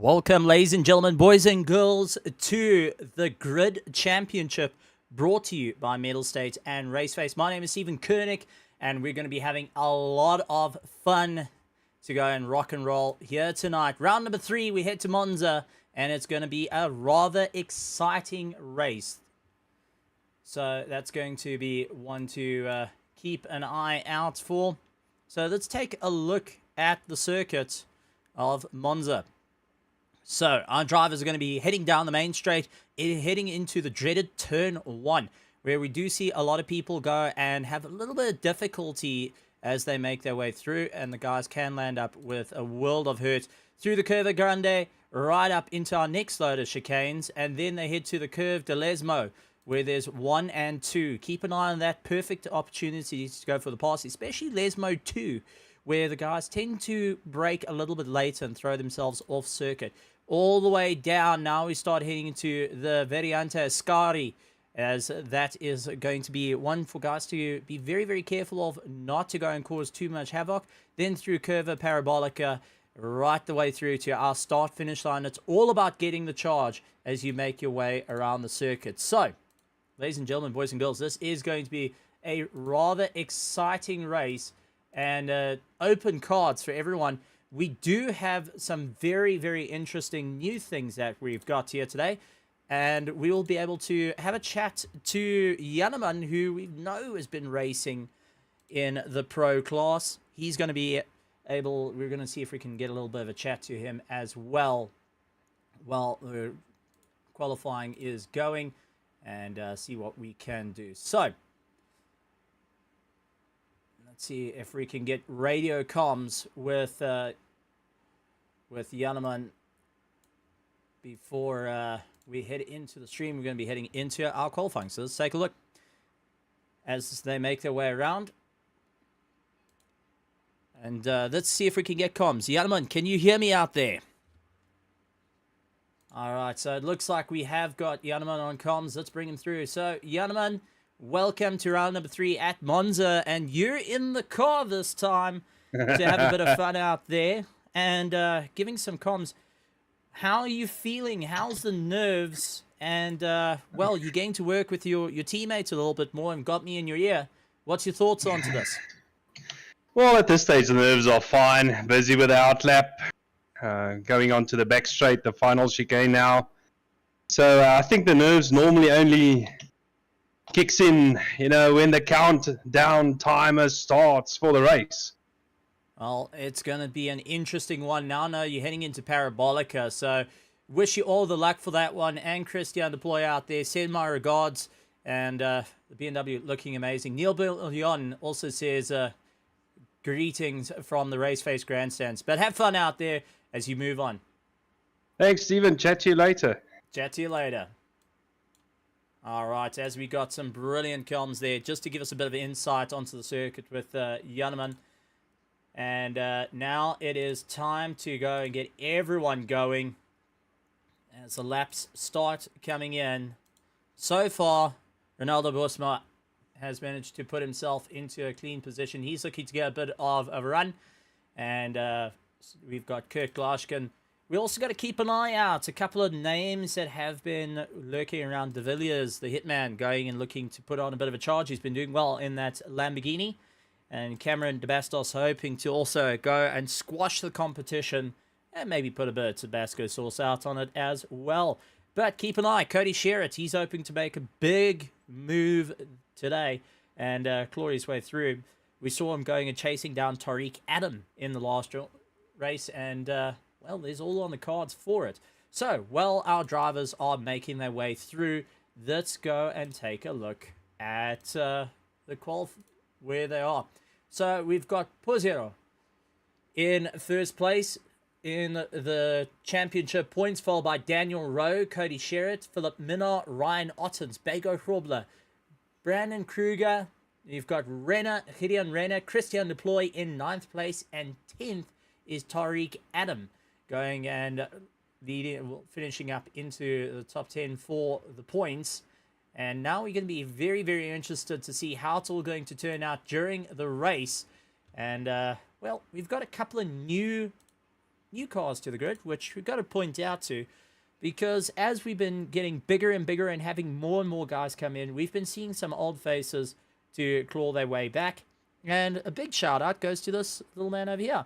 Welcome, ladies and gentlemen, boys and girls, to the Grid Championship brought to you by Mettlestate and RaceFace. My name is Stephen Koenig, and we're going to be having a lot of fun to go and rock and roll here tonight. Round number 3, we head to Monza, and it's going to be a rather exciting race. So that's going to be one to keep an eye out for. So let's take a look at the circuit of Monza. So our drivers are going to be heading down the main straight, heading into the dreaded turn 1, where we do see a lot of people go and have a little bit of difficulty as they make their way through, and the guys can land up with a world of hurt through the Curva Grande, right up into our next load of chicanes, and then they head to the Curve de Lesmo, where there's 1 and 2. Keep an eye on that. Perfect opportunity to go for the pass, especially Lesmo 2, where the guys tend to brake a little bit later and throw themselves off circuit. All the way down, now we start heading into the Variante Ascari, as that is going to be one for guys to be very, very careful of, not to go and cause too much havoc. Then through Curva Parabolica, right the way through to our start-finish line. It's all about getting the charge as you make your way around the circuit. So, ladies and gentlemen, boys and girls, this is going to be a rather exciting race and open cards for everyone. We do have some very, very interesting new things that we've got here today. And we will be able to have a chat to Janneman, who we know has been racing in the pro class. He's going to be able, we're going to see if we can get a little bit of a chat to him as well while the qualifying is going, and see what we can do. So, see if we can get radio comms with Janneman before we head into the stream. We're going to be heading into our qualifying. So let's take a look as they make their way around. And let's see if we can get comms. Janneman, can you hear me out there? All right, so it looks like we have got Janneman on comms. Let's bring him through. So, Janneman, welcome to round number 3 at Monza, and you're in the car this time to have a bit of fun out there and giving some comms. How are you feeling? How's the nerves? And, well, you're getting to work with your teammates a little bit more and got me in your ear. What's your thoughts onto this? Well, at this stage, the nerves are fine. Busy with the outlap. Going on to the back straight, the final chicane now. So I think the nerves normally only kicks in, you know, when the countdown timer starts for the race. Well, it's going to be an interesting one. Now, no, you're heading into Parabolica, so wish you all the luck for that one. And Christian Deploy out there, send my regards. And the BMW looking amazing. Neil Billion also says greetings from the RaceFace grandstands. But have fun out there as you move on. Thanks, Stephen. Chat to you later. Chat to you later. All right, as we got some brilliant comms there, just to give us a bit of insight onto the circuit with Janneman. And now it is time to go and get everyone going as the laps start coming in. So far, Ronaldo Bosma has managed to put himself into a clean position. He's looking to get a bit of a run. And we've got Kurt Glaschken. We also got to keep an eye out. A couple of names that have been lurking around. De Villiers, the hitman, going and looking to put on a bit of a charge. He's been doing well in that Lamborghini. And Cameron De Bastos hoping to also go and squash the competition and maybe put a bit of Tabasco sauce out on it as well. But keep an eye. Cody Sherritt, he's hoping to make a big move today and claw his way through. We saw him going and chasing down Tariq Adam in the last race, and well, there's all on the cards for it. So, while our drivers are making their way through, let's go and take a look at the where they are. So, we've got Pozero in first place in the championship points, followed by Daniel Rowe, Cody Sherritt, Philip Minnar, Ryan Ottens, Bego Hrobler, Brandon Kruger. You've got Gideon Renner, Christian Deploy in 9th place, and 10th is Tariq Adam going and finishing up into the top 10 for the points. And now we're going to be very, very interested to see how it's all going to turn out during the race. And, well, we've got a couple of new new cars to the grid, which we've got to point out to, because as we've been getting bigger and bigger and having more and more guys come in, we've been seeing some old faces to claw their way back. And a big shout out goes to this little man over here.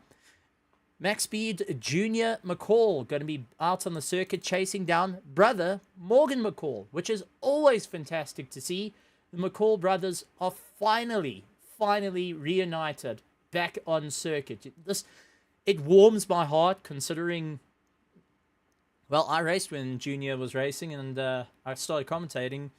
Max Speed Junior McCall going to be out on the circuit chasing down brother Morgan McCall, which is always fantastic to see. The McCall brothers are finally reunited back on circuit. It warms my heart, considering, well, I raced when Junior was racing, and I started commentating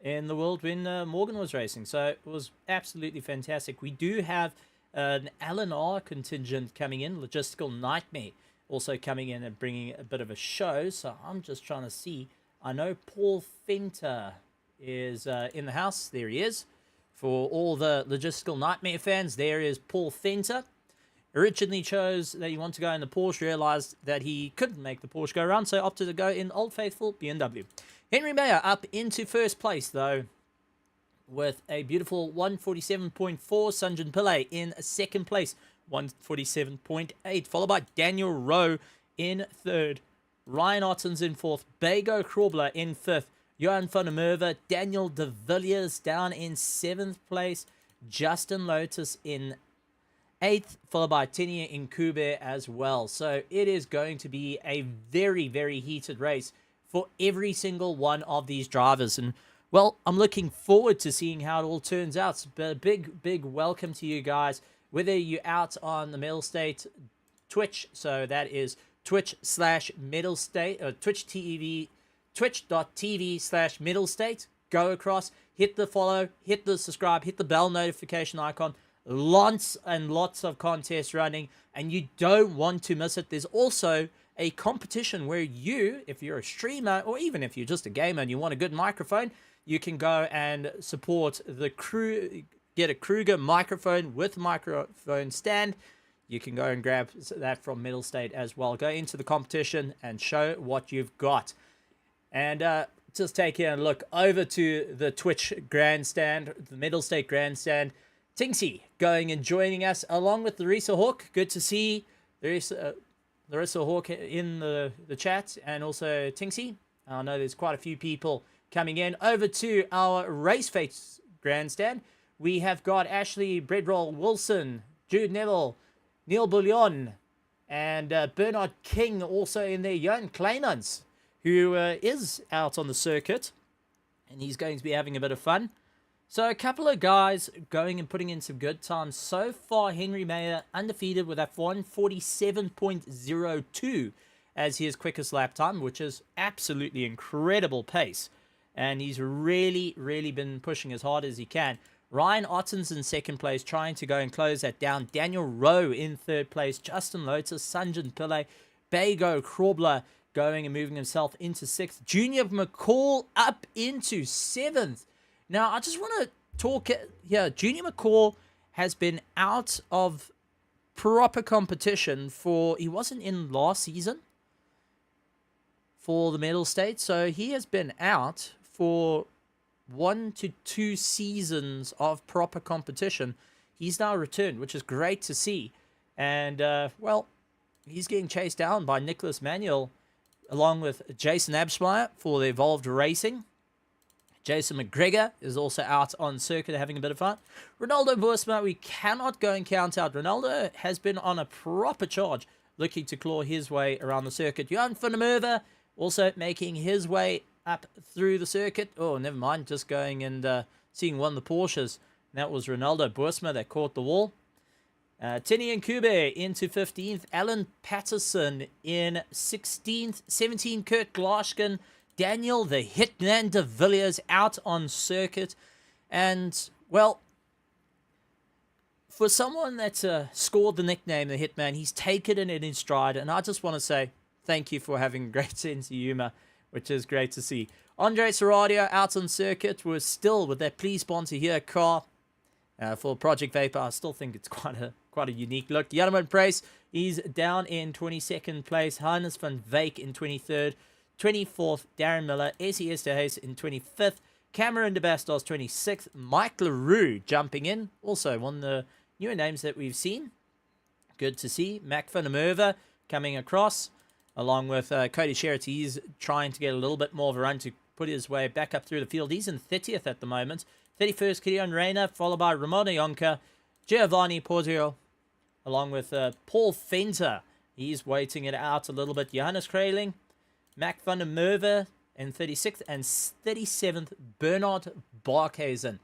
in the world when Morgan was racing. So it was absolutely fantastic. We do have an LNR contingent coming in, Logistical Nightmare, also coming in and bringing a bit of a show. So I'm just trying to see. I know Paul Fenter is in the house. There he is. For all the Logistical Nightmare fans, there is Paul Fenter. Originally chose that he wanted to go in the Porsche, realized that he couldn't make the Porsche go around, so opted to go in Old Faithful BMW. Henry Mayer up into first place, though, with a beautiful 147.4. Sanjan Pillay in second place, 147.8, followed by Daniel Rowe in third. Ryan Ottens in fourth. Bago Krobler in fifth. Johan van der Merwe, Daniel de Villiers down in seventh place. Justin Lotus in 8th, followed by Tenia Nkube as well. So it is going to be a very, very heated race for every single one of these drivers. And, well, I'm looking forward to seeing how it all turns out. But a big welcome to you guys, whether you're out on the Mettlestate Twitch. So that is Twitch/Mettlestate, or twitch.tv/Mettlestate. Go across, hit the follow, hit the subscribe, hit the bell notification icon. Lots and lots of contests running, and you don't want to miss it. There's also a competition where you, if you're a streamer, or even if you're just a gamer and you want a good microphone, you can go and support the crew, get a Kruger microphone with microphone stand. You can go and grab that from Mettlestate as well. Go into the competition and show what you've got. And just take a look over to the Twitch grandstand, the Mettlestate grandstand. Tinksy going and joining us along with Larissa Hawk. Good to see Larissa Hawk in the chat, and also Tinksy. I know there's quite a few people coming in. Over to our RaceFace grandstand. We have got Ashley Breadroll Wilson, Jude Neville, Neil Bullion, and Bernard King also in there. Jan Kleinans, who is out on the circuit, and he's going to be having a bit of fun. So a couple of guys going and putting in some good times. So far, Henry Mayer undefeated with a 147.02 as his quickest lap time, which is absolutely incredible pace. And he's really been pushing as hard as he can. Ryan Ottens in second place, trying to go and close that down. Daniel Rowe in third place. Justin Lotus, Sanjan Pillay, Bago Krobler going and moving himself into sixth. Junior McCall up into seventh. Now, I just want to talk here. Junior McCall has been out of proper competition he wasn't in last season for the Mettlestate, so he has been out for 1 to 2 seasons of proper competition. He's now returned, which is great to see. And, well, he's getting chased down by Nicholas Manuel along with Jason Absmeyer for the Evolved Racing. Jason McGregor is also out on circuit having a bit of fun. Ronaldo Boersma, we cannot go and count out. Ronaldo has been on a proper charge, looking to claw his way around the circuit. Johan van der Merwe also making his way up through the circuit. Oh, never mind, just going and seeing one of the Porsches. And that was Ronaldo Boersma that caught the wall. Tini Nkube into 15th. Alan Patterson in 16th. 17th, Kurt Glaskin. Daniel the Hitman de Villiers out on circuit. And, well, for someone that's scored the nickname the Hitman, he's taken it in his stride. And I just want to say thank you for having a great sense of humor, which is great to see. Andre Serradio out on circuit. We're still with that Please Sponsor Here car for Project Vapor. I still think it's quite a unique look. Jarman Price, he's down in 22nd place. Hannes van Wyk in 23rd. 24th, Darren Miller. SES de Hayes in 25th. Cameron de Bastos 26th. Mike LaRue jumping in. Also one of the newer names that we've seen. Good to see. Mac van der Merwe coming across, along with Cody Sherritt. He's trying to get a little bit more of a run to put his way back up through the field. He's in 30th at the moment. 31st, Kilian Reina, followed by Ramona Yonka, Giovanni Porzio, along with Paul Fenter. He's waiting it out a little bit. Johannes Kraling, Mac van der Merwe in 36th, and 37th, Bernard Barkhuizen.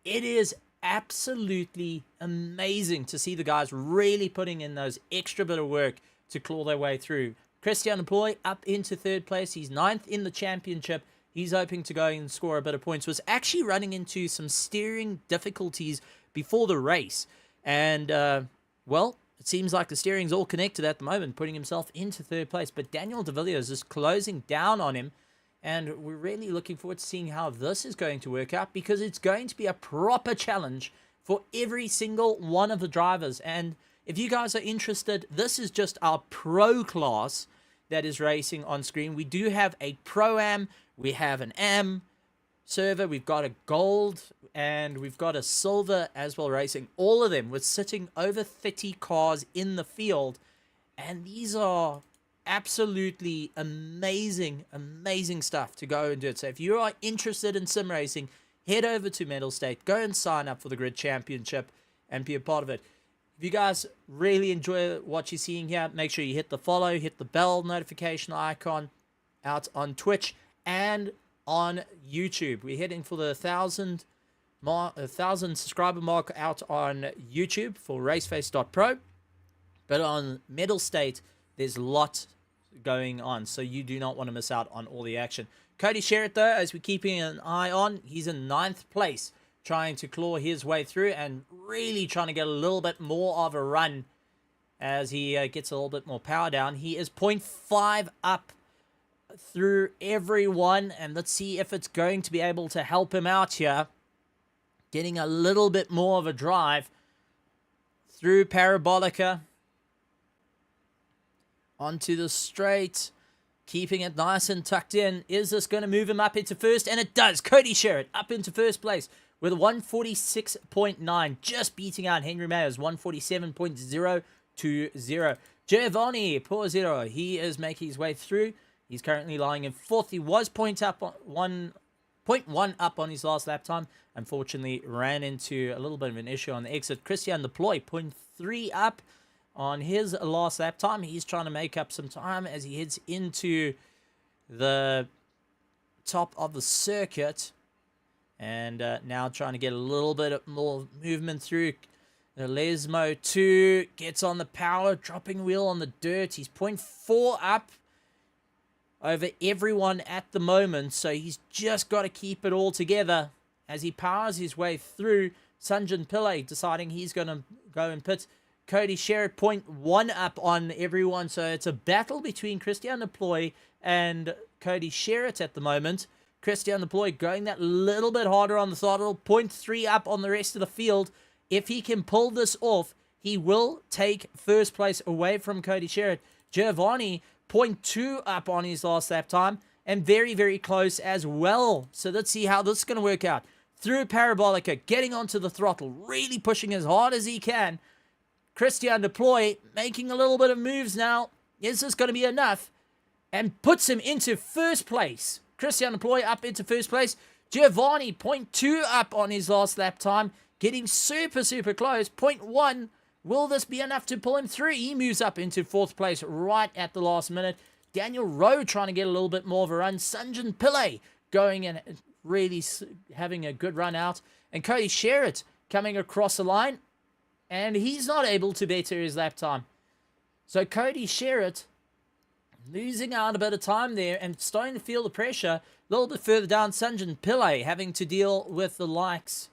It is absolutely amazing to see the guys really putting in those extra bit of work to claw their way through. Christian Ploy up into 3rd place. He's 9th in the championship. He's hoping to go and score a bit of points. Was actually running into some steering difficulties before the race. And, well, it seems like the steering's all connected at the moment, putting himself into 3rd place. But Daniel de Villiers is closing down on him. And we're really looking forward to seeing how this is going to work out, because it's going to be a proper challenge for every single one of the drivers. And if you guys are interested, this is just our pro class that is racing on screen. We do have a Pro-Am, we have an Am server, we've got a Gold, and we've got a Silver as well racing. All of them with sitting over 30 cars in the field. And these are absolutely amazing stuff to go and do it. So if you are interested in sim racing, head over to Mettlestate, go and sign up for the Grid Championship and be a part of it. If you guys really enjoy what you're seeing here, make sure you hit the follow, hit the bell notification icon out on Twitch and on YouTube. We're heading for the 1,000 subscriber mark out on YouTube for RaceFace.Pro, but on Mettlestate there's a lot going on, so you do not want to miss out on all the action. Cody Sherritt, though, as we're keeping an eye on, he's in 9th place, trying to claw his way through and really trying to get a little bit more of a run as he gets a little bit more power down. He is 0.5 up through everyone, and let's see if it's going to be able to help him out here, getting a little bit more of a drive through Parabolica onto the straight, keeping it nice and tucked in. Is this going to move him up into 1st? And it does. Cody Sherritt up into 1st place with a 146.9, just beating out Henry Mayer's 147.020. Giovanni Porzio, he is making his way through. He's currently lying in 4th. He was 0.1 up on his last lap time. Unfortunately, ran into a little bit of an issue on the exit. Christian Deploy, 0.3 up on his last lap time. He's trying to make up some time as he heads into the top of the circuit. And now trying to get a little bit more movement through. Lesmo 2 gets on the power, dropping wheel on the dirt. He's 0.4 up over everyone at the moment. So he's just got to keep it all together as he powers his way through. Sanjan Pillay deciding he's going to go and pit. Cody Sherritt 0.1 up on everyone. So it's a battle between Christian Deploy and Cody Sherritt at the moment. Christian Deploy going that little bit harder on the throttle. 0.3 up on the rest of the field. If he can pull this off, he will take 1st place away from Cody Sherritt. Giovanni 0.2 up on his last lap time. And very, very close as well. So let's see how this is going to work out. Through Parabolica, getting onto the throttle. Really pushing as hard as he can. Christian Deploy making a little bit of moves now. Is this going to be enough? And puts him into 1st place. Christian Deploy up into 1st place. Giovanni 0.2 up on his last lap time. Getting super, super close. 0.1. Will this be enough to pull him through? He moves up into 4th place right at the last minute. Daniel Rowe trying to get a little bit more of a run. Sanjan Pillay going and really having a good run out. And Cody Sherritt coming across the line. And he's not able to better his lap time. So Cody Sherritt losing out a bit of time there and starting to feel the pressure. A little bit further down, Sanjan Pillay having to deal with the likes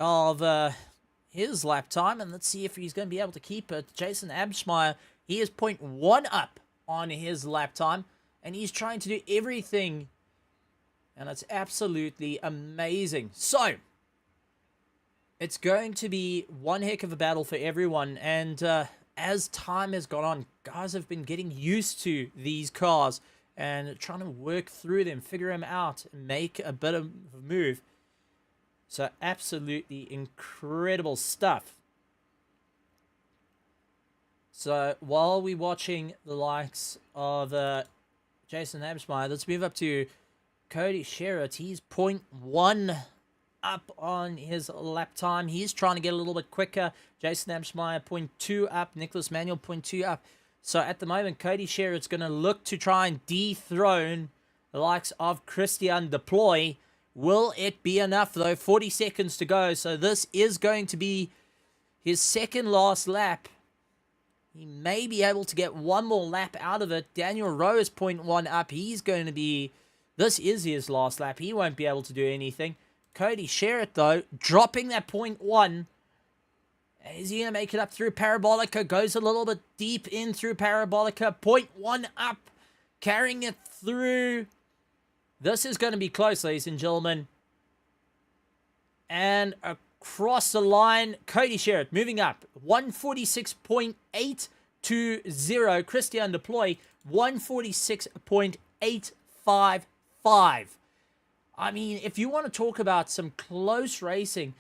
of his lap time. And let's see if he's going to be able to keep it. Jason Abschmeyer, he is 0.1 up on his lap time. And he's trying to do everything. And it's absolutely amazing. So it's going to be one heck of a battle for everyone. And as time has gone on, guys have been getting used to these cars and trying to work through them, figure them out, and make a bit of a move. So absolutely incredible stuff. So while we're watching the likes of Jason Hamsmeyer, let's move up to Cody Sherritt. He's 0.1 up on his lap time. He's trying to get a little bit quicker. Jason Hamsmeyer 0.2 up. Nicholas Manuel 0.2 up. So at the moment, Cody Sherritt's going to look to try and dethrone the likes of Christian Deploy. Will it be enough, though? 40 seconds to go. So this is going to be his second last lap. He may be able to get one more lap out of it. Daniel Rowe is 0.1 up. He's going to be... This is his last lap. He won't be able to do anything. Cody Sherritt, though, dropping that 0.1. Is he going to make it up through Parabolica? Goes a little bit deep in through Parabolica. 0.1 up. Carrying it through. This is going to be close, ladies and gentlemen. And across the line, Cody Sherritt moving up. 146.8 to 0. Christian Deploy, 146.855. I mean, if you want to talk about some close racing,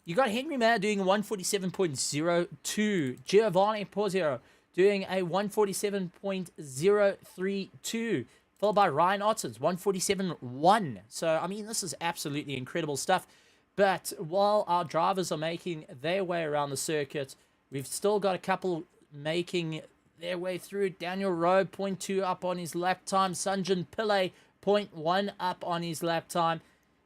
you got Henry Mayer doing 147.02. Giovanni Pozero doing a 147.032. Followed by Ryan Ottens, 147.1. So, I mean, this is absolutely incredible stuff. But while our drivers are making their way around the circuit, we've still got a couple making their way through. Daniel Rowe, 0.2 up on his lap time. Sanjan Pillay, 0.1 up on his lap time.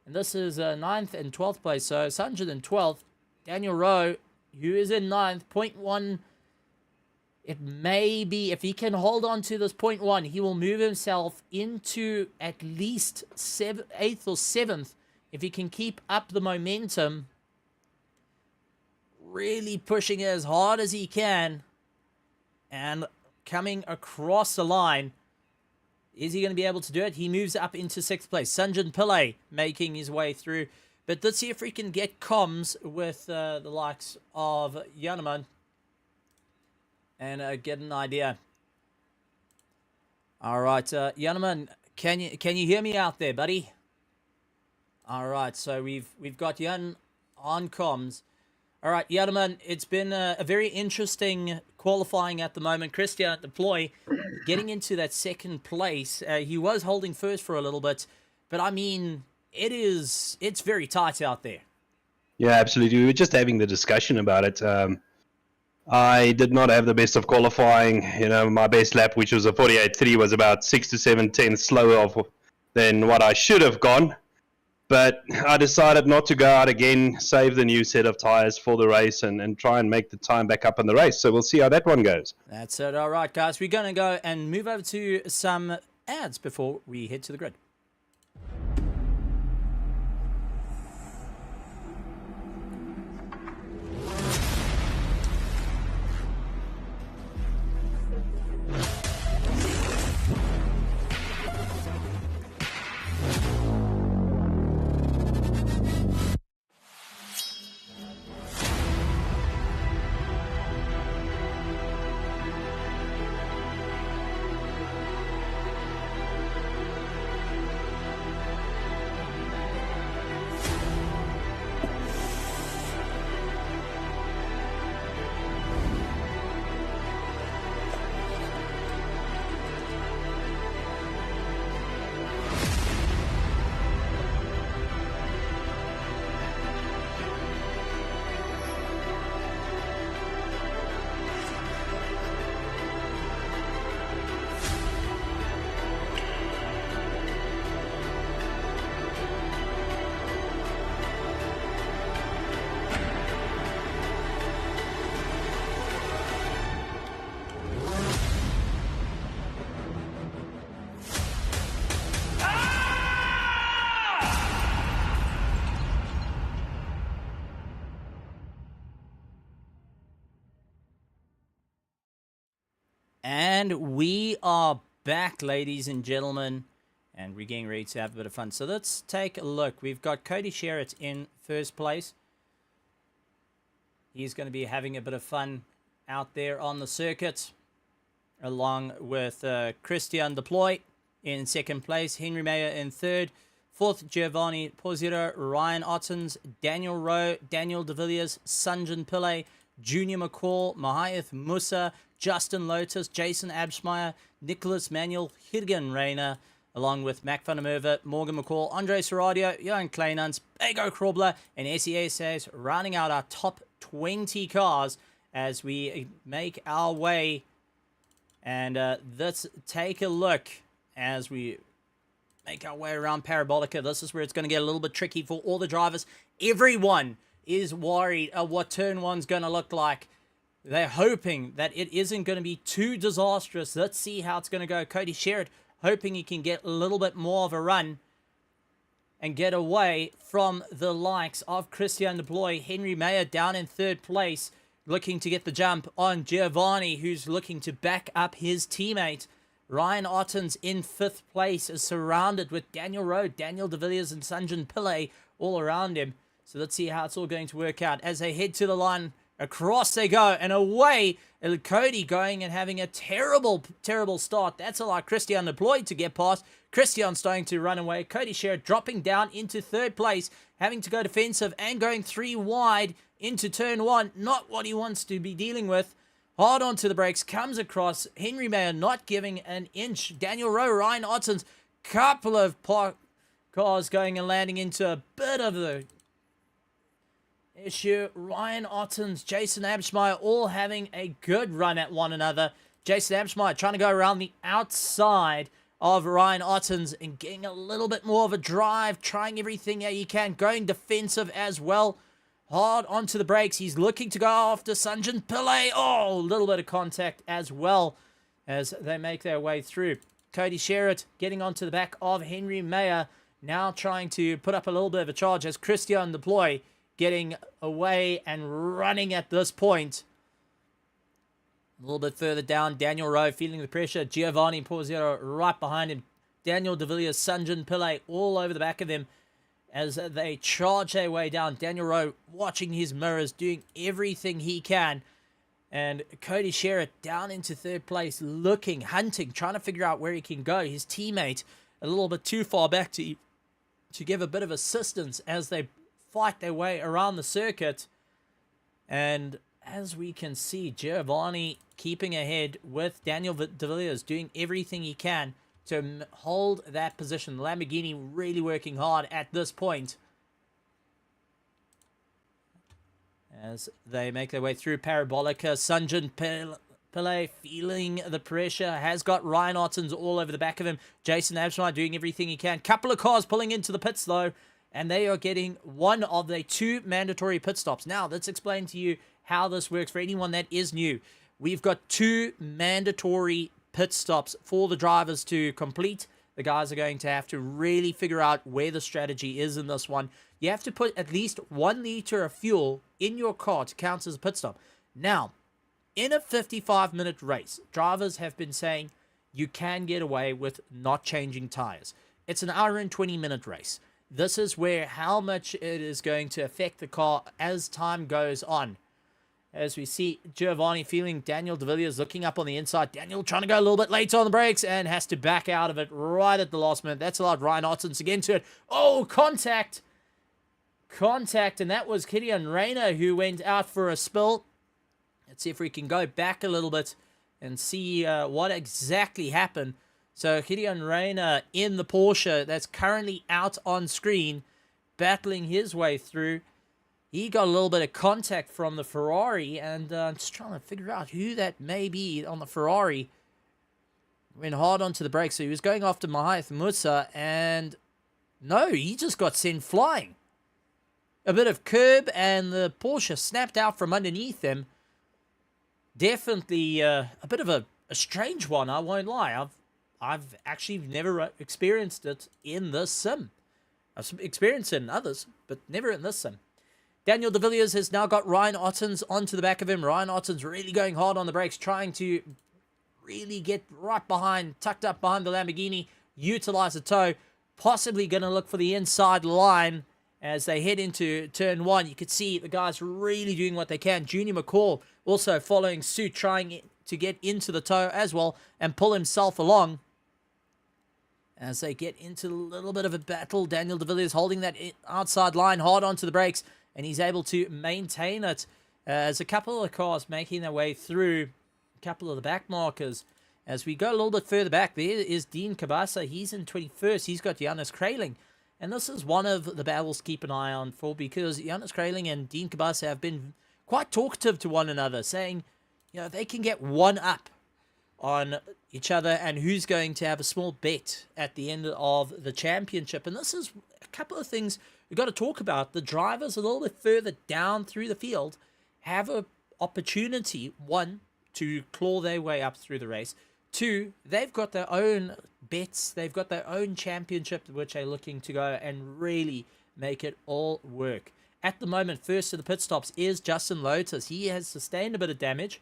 And this is 9th and 12th place. So Sanjan in 12th. Daniel Rowe, who is in 9th, 0.1. It may be, if he can hold on to this 0.1, he will move himself into at least 8th or 7th. If he can keep up the momentum, really pushing it as hard as he can, and coming across the line. Is he going to be able to do it? He moves up into 6th place. Sanjan Pillay making his way through. But let's see if we can get comms with the likes of Yaneman and get an idea. All right, Yaneman, can you hear me out there, buddy? All right, so we've got Jan on comms. All right, Yaneman, it's been a very interesting qualifying at the moment. Christian Deploy getting into that 2nd place. He was holding first for a little bit, but I mean, it's very tight out there. Yeah, absolutely. We were just having the discussion about it. I did not have the best of qualifying. You know, my best lap, which was a 48.3, was about 6 to 7 tenths slower than what I should have gone. But I decided not to go out again, save the new set of tires for the race, and try and make the time back up in the race. So we'll see how that one goes. That's it. All right, guys. We're going to go and move over to some ads before we head to the grid. And we are back, ladies and gentlemen, and we're getting ready to have a bit of fun. So let's take a look. We've got Cody Sherritt in 1st place. He's going to be having a bit of fun out there on the circuit, along with Christian Deploy in 2nd place, Henry Mayer in 3rd, 4th, Giovanni Pozero, Ryan Ottens, Daniel Rowe, Daniel De Villiers, Sanjan Pillay, Junior McCall, Mahath Musa, Justin Lotus, Jason Abschmeyer, Nicholas Manuel, Hirgen Rayner, along with Mac van der Merwe, Morgan McCall, Andre Serradio, Johan Kleinans, Bego Krobler, and SESAs rounding out our top 20 cars as we make our way. And let's take a look as we make our way around Parabolica. This is where it's going to get a little bit tricky for all the drivers. Everyone is worried of what turn one's going to look like. They're hoping that it isn't going to be too disastrous. Let's see how it's going to go. Cody Sherritt hoping he can get a little bit more of a run and get away from the likes of Christian De Bloy. Henry Mayer down in third place, looking to get the jump on Giovanni, who's looking to back up his teammate. Ryan Ottens in fifth place is surrounded with Daniel Rowe, Daniel De Villiers, and Sanjan Pillay all around him. So let's see how it's all going to work out as they head to the line. Across they go, and away. Cody going and having a terrible, terrible start. That's allowed Christian deployed to get past. Christian starting to run away. Cody Sherritt dropping down into third place, having to go defensive and going 3 wide into turn 1. Not what he wants to be dealing with. Hard onto the brakes, comes across. Henry Mayer not giving an inch. Daniel Rowe, Ryan Ottens, couple of cars going and landing into a bit of the issue. Ryan Ottens, Jason Abschmeyer all having a good run at one another. Jason Abschmeyer trying to go around the outside of Ryan Ottens and getting a little bit more of a drive, trying everything that he can, going defensive as well. Hard onto the brakes. He's looking to go after Sanjan Pillay. Oh, a little bit of contact as well as they make their way through. Cody Sherritt getting onto the back of Henry Mayer, now trying to put up a little bit of a charge as Christian Deploy getting away and running at this point. A little bit further down, Daniel Rowe feeling the pressure. Giovanni Porziero right behind him. Daniel De Villiers, Sanjan Pillay all over the back of him as they charge their way down. Daniel Rowe watching his mirrors, doing everything he can. And Cody Sherritt down into third place, looking, hunting, trying to figure out where he can go. His teammate a little bit too far back to give a bit of assistance as they fight their way around the circuit. And as we can see, Giovanni keeping ahead with Daniel De Villiers, doing everything he can to hold that position. Lamborghini really working hard at this point as they make their way through Parabolica. Sanjan Pillay feeling the pressure, has got Ryan Ottens all over the back of him. Jason Abschmeyer doing everything he can. Couple of cars pulling into the pits though, and they are getting one of the 2 mandatory pit stops. Now, let's explain to you how this works for anyone that is new. We've got 2 mandatory pit stops for the drivers to complete. The guys are going to have to really figure out where the strategy is in this one. You have to put at least 1 liter of fuel in your car to count as a pit stop. Now, in a 55-minute race, drivers have been saying you can get away with not changing tires. It's an hour and 20-minute race. This is where how much it is going to affect the car as time goes on. As we see Giovanni feeling Daniel De Villiers looking up on the inside. Daniel trying to go a little bit late on the brakes and has to back out of it right at the last minute. That's allowed Ryan Ottens to get into it. Oh, contact. And that was Gideon Rayner who went out for a spill. Let's see if we can go back a little bit and see what exactly happened. So Gideon Rayner in the Porsche that's currently out on screen, battling his way through. He got a little bit of contact from the Ferrari, and I'm just trying to figure out who that may be on the Ferrari. Went hard onto the brakes, so he was going after Mahath Musa, and no, he just got sent flying. A bit of curb, and the Porsche snapped out from underneath him. Definitely a bit of a strange one, I won't lie. I've actually never experienced it in this sim. I've experienced it in others, but never in this sim. Daniel De Villiers has now got Ryan Ottens onto the back of him. Ryan Ottens really going hard on the brakes, trying to really get right behind, tucked up behind the Lamborghini, utilize the tow, possibly going to look for the inside line as they head into turn 1. You could see the guys really doing what they can. Junior McCall also following suit, trying to get into the tow as well and pull himself along. As they get into a little bit of a battle, Daniel De Villiers holding that outside line hard onto the brakes, and he's able to maintain it As a couple of cars making their way through, a couple of the back markers. As we go a little bit further back, there is Dean Kabasa. He's in 21st. He's got Johannes Kraling. And this is one of the battles to keep an eye on for, because Johannes Kraling and Dean Kabasa have been quite talkative to one another, saying, they can get one up on each other and who's going to have a small bet at the end of the championship. And this is a couple of things we've got to talk about. The drivers a little bit further down through the field have an opportunity, one, to claw their way up through the race. Two, they've got their own bets. They've got their own championship, which they're looking to go and really make it all work. At the moment, first to the pit stops is Justin Lotus. He has sustained a bit of damage.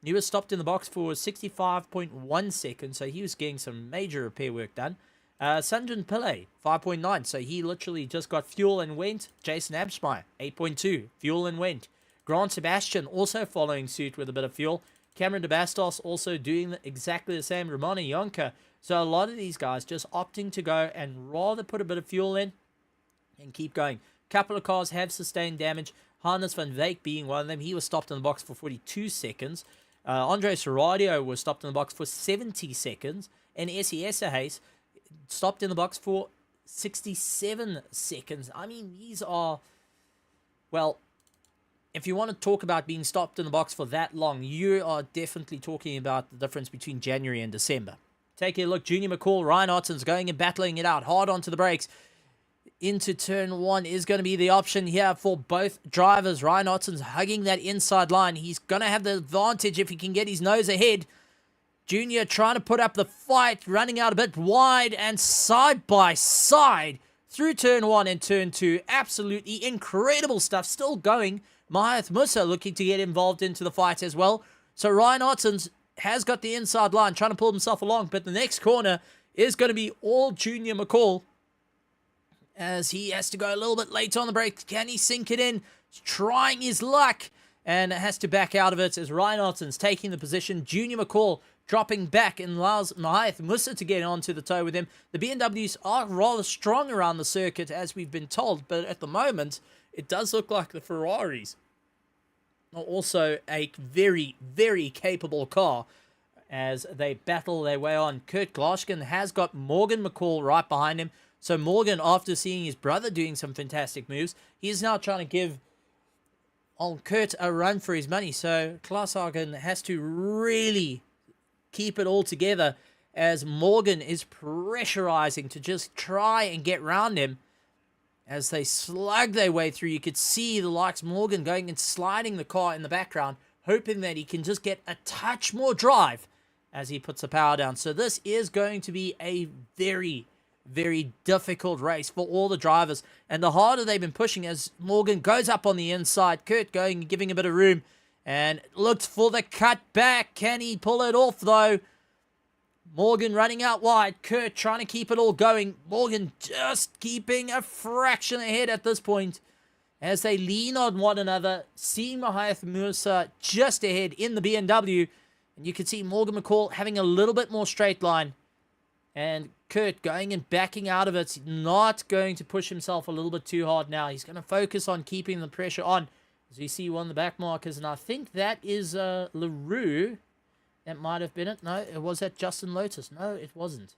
He was stopped in the box for 65.1 seconds, so he was getting some major repair work done. Sanjan Pillay, 5.9, so he literally just got fuel and went. Jason Absmeyer, 8.2, fuel and went. Grant Sebastian also following suit with a bit of fuel. Cameron de Bastos also doing exactly the same. Romano Yonka. So a lot of these guys just opting to go and rather put a bit of fuel in and keep going. A couple of cars have sustained damage. Hannes van Wyk being one of them. He was stopped in the box for 42 seconds. Andre Serradio was stopped in the box for 70 seconds. And Essie Hayes stopped in the box for 67 seconds. I mean, these are, well, if you want to talk about being stopped in the box for that long, you are definitely talking about the difference between January and December. Take a look. Junior McCall, Ryan Otten's going and battling it out hard onto the brakes. Into turn one is going to be the option here for both drivers. Ryan Otten's hugging that inside line. He's going to have the advantage if he can get his nose ahead. Junior trying to put up the fight, running out a bit wide and side by side through turn one and turn two. Absolutely incredible stuff still going. Mahath Musa looking to get involved into the fight as well. So Ryan Otten's has got the inside line, trying to pull himself along, but the next corner is going to be all Junior McCall, as he has to go a little bit late on the brake. Can he sink it in? He's trying his luck and has to back out of it as Ryan Otten's taking the position. Junior McCall dropping back and allows Mahath Musa to get onto the toe with him. The BMWs are rather strong around the circuit, as we've been told, but at the moment, it does look like the Ferraris are also a very, very capable car as they battle their way on. Kurt Gloshkin has got Morgan McCall right behind him. So Morgan, after seeing his brother doing some fantastic moves, he's now trying to give old Kurt a run for his money. So Klaashagen has to really keep it all together as Morgan is pressurizing to just try and get round him. As they slug their way through, you could see the likes of Morgan going and sliding the car in the background, hoping that he can just get a touch more drive as he puts the power down. So this is going to be a very, very difficult race for all the drivers. And the harder they've been pushing as Morgan goes up on the inside, Kurt going and giving a bit of room and looks for the cut back. Can he pull it off though? Morgan running out wide. Kurt trying to keep it all going. Morgan just keeping a fraction ahead at this point as they lean on one another. Seeing Mahath Musa just ahead in the BMW. And you can see Morgan McCall having a little bit more straight line. And Kurt going and backing out of it. Not going to push himself a little bit too hard now. He's going to focus on keeping the pressure on. As we see one of the back markers. And I think that is LaRue. That might have been it. No, it was that Justin Lotus. No, it wasn't.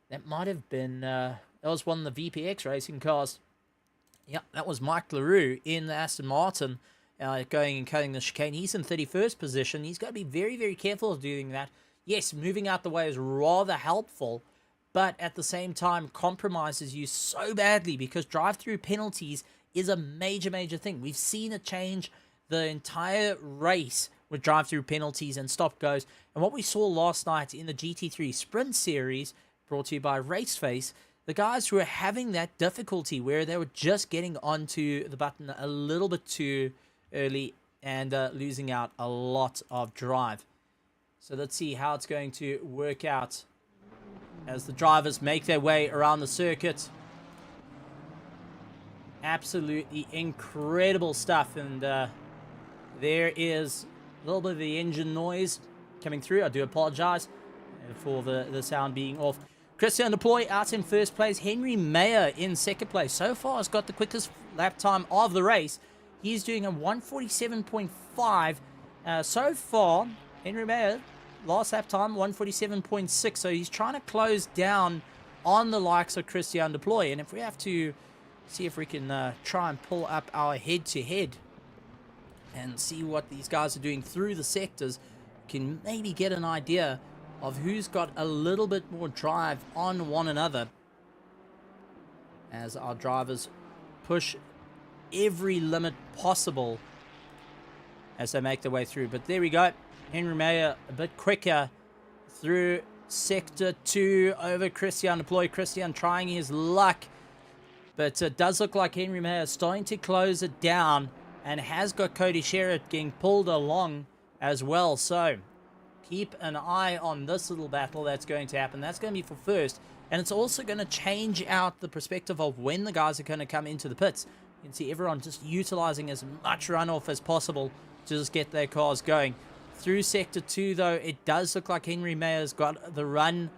That might have been... that was one of the VPX racing cars. Yeah, that was Mike LaRue in the Aston Martin going and cutting the chicane. He's in 31st position. He's got to be very, very careful of doing that. Yes, moving out the way is rather helpful, but at the same time compromises you so badly because drive-through penalties is a major, major thing. We've seen it change the entire race with drive-through penalties and stop-goes. And what we saw last night in the GT3 Sprint Series, brought to you by RaceFace, the guys who were having that difficulty where they were just getting onto the button a little bit too early and losing out a lot of drive. So let's see how it's going to work out as the drivers make their way around the circuit. Absolutely incredible stuff. And there is a little bit of the engine noise coming through. I do apologize for the sound being off. Christian Deploy out in first place. Henry Mayer in second place. So far has got the quickest lap time of the race. He's doing a 147.5. So far, Henry Mayer, last lap time, 147.6. So he's trying to close down on the likes of Christian De Ploy. And if we have to see if we can try and pull up our head-to-head and see what these guys are doing through the sectors, can maybe get an idea of who's got a little bit more drive on one another as our drivers push every limit possible as they make their way through. But there we go. Henry Mayer a bit quicker through Sector 2 over Christian De Ploy. Christian trying his luck, but it does look like Henry Mayer is starting to close it down and has got Cody Sherritt getting pulled along as well. So keep an eye on this little battle that's going to happen. That's going to be for first, and it's also going to change out the perspective of when the guys are going to come into the pits. You can see everyone just utilizing as much runoff as possible to just get their cars going. Through Sector 2, though, it does look like Henry Mayer's got the run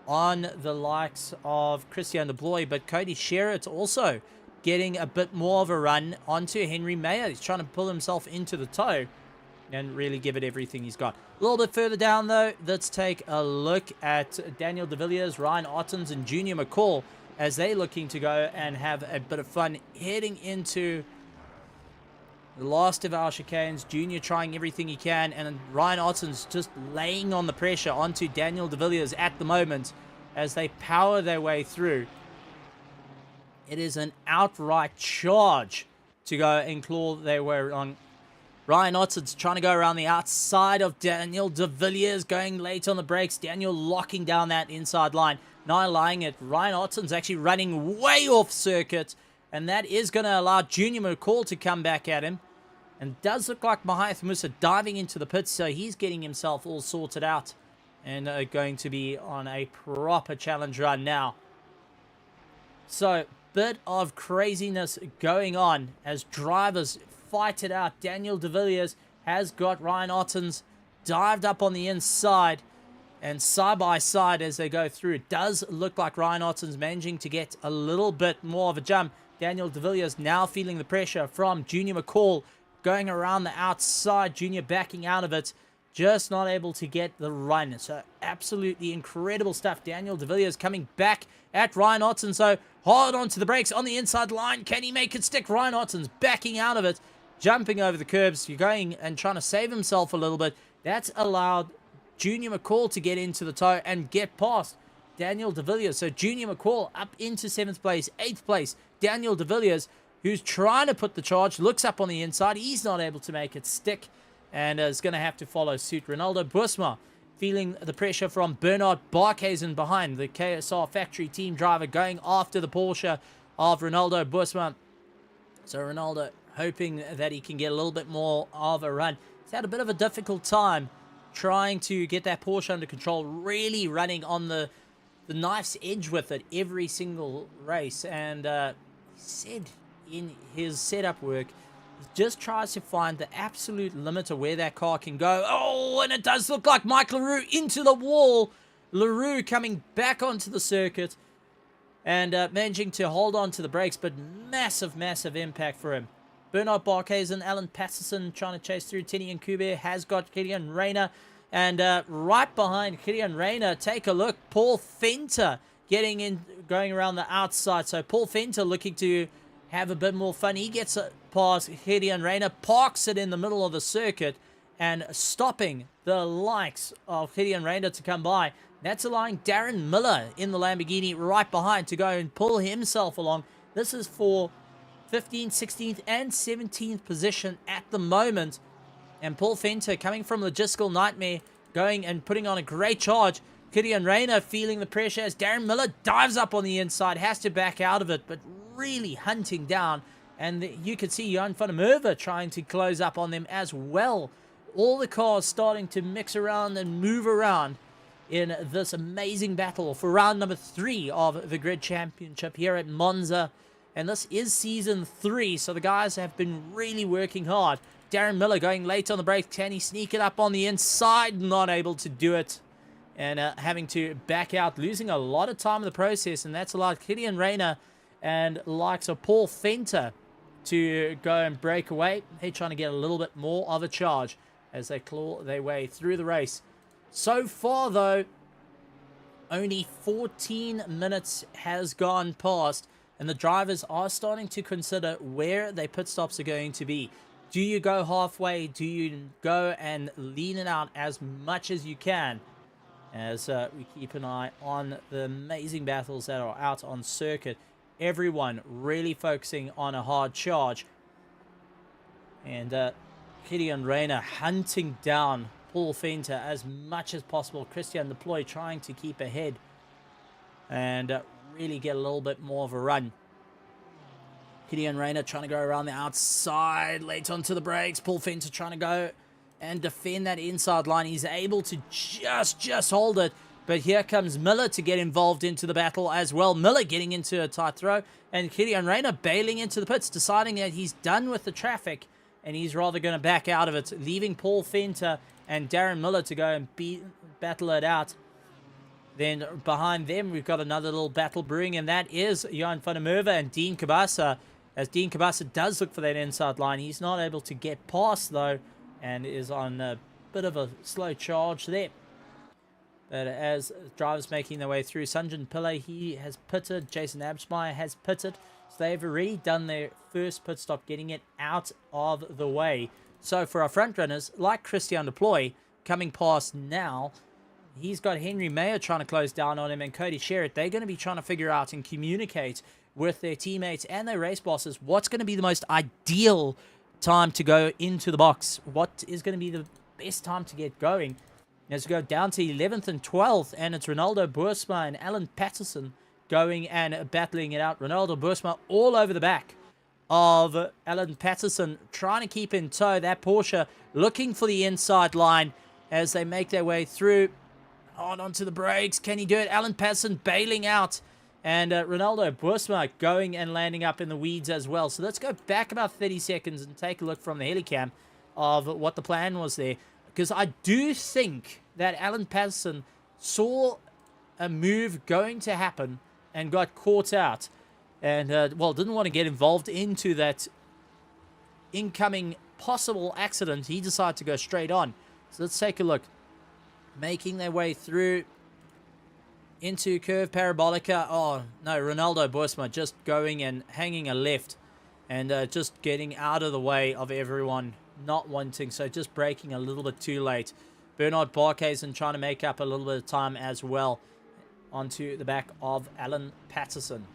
on the likes of Christian De Ploy, but Cody Sherritt also getting a bit more of a run onto Henry Mayer. He's trying to pull himself into the toe and really give it everything he's got. A little bit further down, though, let's take a look at Daniel De Villiers, Ryan Ottens, and Junior McCall as they're looking to go and have a bit of fun heading into the last of our chicanes. Junior trying everything he can, and Ryan Ottens just laying on the pressure onto Daniel De Villiers at the moment as they power their way through. It is an outright charge to go and claw their way on. Ryan Ottens trying to go around the outside of Daniel De Villiers, going late on the brakes. Daniel locking down that inside line, not allowing it. Ryan Ottens actually running way off circuit, and that is going to allow Junior McCall to come back at him. And does look like Mahath Musa diving into the pits, so he's getting himself all sorted out and going to be on a proper challenge run now. So, bit of craziness going on as drivers fight it out. Daniel De Villiers has got Ryan Ottens dived up on the inside, and side by side as they go through. It does look like Ryan Ottens managing to get a little bit more of a jump. Daniel De Villiers now feeling the pressure from Junior McCall going around the outside. Junior backing out of it, just not able to get the run. So absolutely incredible stuff. Daniel De Villiers coming back at Ryan Ottens, so hard onto the brakes on the inside line. Can he make it stick? Ryan Ottens backing out of it, jumping over the curbs. You're going and trying to save himself a little bit. That's allowed Junior McCall to get into the toe and get past Daniel De Villiers. So Junior McCall up into 7th place, 8th place. Daniel De Villiers, who's trying to put the charge, looks up on the inside. He's not able to make it stick and is going to have to follow suit. Ronaldo Busma feeling the pressure from Bernard Barkhuizen behind, the KSR factory team driver, going after the Porsche of Ronaldo Busma. So Ronaldo hoping that he can get a little bit more of a run. He's had a bit of a difficult time trying to get that Porsche under control, really running on the knife's edge with it every single race. And he said in his setup work, he just tries to find the absolute limit of where that car can go. Oh, and it does look like Mike LaRue into the wall. LaRue coming back onto the circuit and managing to hold on to the brakes, but massive, massive impact for him. Bernard Barkhuizen, Alan Patterson trying to chase through. Tinian Kuber has got Killian Rayner. And right behind Killian Rayner, take a look, Paul Fenter getting in, going around the outside. So Paul Fenter looking to have a bit more fun. He gets it past Killian Rayner, parks it in the middle of the circuit, and stopping the likes of Killian Rayner to come by. That's allowing Darren Miller in the Lamborghini right behind to go and pull himself along. This is for 15th, 16th, and 17th position at the moment. And Paul Fenter coming from Logistical Nightmare, going and putting on a great charge. Killian Rayner feeling the pressure as Darren Miller dives up on the inside, has to back out of it, but really hunting down. And you can see Jan van der Merwe trying to close up on them as well. All the cars starting to mix around and move around in this amazing battle for round number 3 of the Grid Championship here at Monza. And this is season 3, so the guys have been really working hard. Darren Miller going late on the brake. Can he sneak it up on the inside? Not able to do it. And having to back out, losing a lot of time in the process. And that's allowed Killian Rayner and likes of Paul Fenter to go and break away. They're trying to get a little bit more of a charge as they claw their way through the race. So far, though, only 14 minutes has gone past, and the drivers are starting to consider where their pit stops are going to be. Do you go halfway? Do you go and lean it out as much as you can? As we keep an eye on the amazing battles that are out on circuit. Everyone really focusing on a hard charge. And Gideon Reyna hunting down Paul Fenter as much as possible. Christian Deploy trying to keep ahead and really get a little bit more of a run. Gideon Reyna trying to go around the outside, late onto the brakes. Paul Fenter trying to go and defend that inside line. He's able to just hold it. But here comes Miller to get involved into the battle as well. Miller getting into a tight throw. And Gideon Reyna bailing into the pits, deciding that he's done with the traffic. And he's rather going to back out of it, leaving Paul Fenter and Darren Miller to go and battle it out. Then behind them, we've got another little battle brewing. And that is Johan van der Merwe and Dean Kabasa. As Dean Kabasa does look for that inside line. He's not able to get past, though. And is on a bit of a slow charge there. But as drivers making their way through, Sanjan Pillay, he has pitted. Jason Absmeyer has pitted. So they've already done their first pit stop, getting it out of the way. So for our front runners, like Christian Deploy, coming past now, he's got Henry Mayer trying to close down on him and Cody Sherritt. They're going to be trying to figure out and communicate with their teammates and their race bosses what's going to be the most ideal time to go into the box. What is going to be the best time to get going? As we go down to 11th and 12th, and it's Ronaldo Boersma and Alan Patterson going and battling it out. Ronaldo Boersma all over the back of Alan Patterson, trying to keep in tow that Porsche, looking for the inside line as they make their way through. On onto the brakes. Can he do it? Alan Patterson bailing out. And Ronaldo Boersma going and landing up in the weeds as well. So let's go back about 30 seconds and take a look from the helicam of what the plan was there. Because I do think that Alan Patterson saw a move going to happen and got caught out. And, well, didn't want to get involved into that incoming possible accident. He decided to go straight on. So let's take a look. Making their way through into Curve Parabolica. Oh, no, Ronaldo Boersma just going and hanging a left and just getting out of the way of everyone not wanting. So just braking a little bit too late. Bernard Barkhuizen trying to make up a little bit of time as well onto the back of Alan Patterson.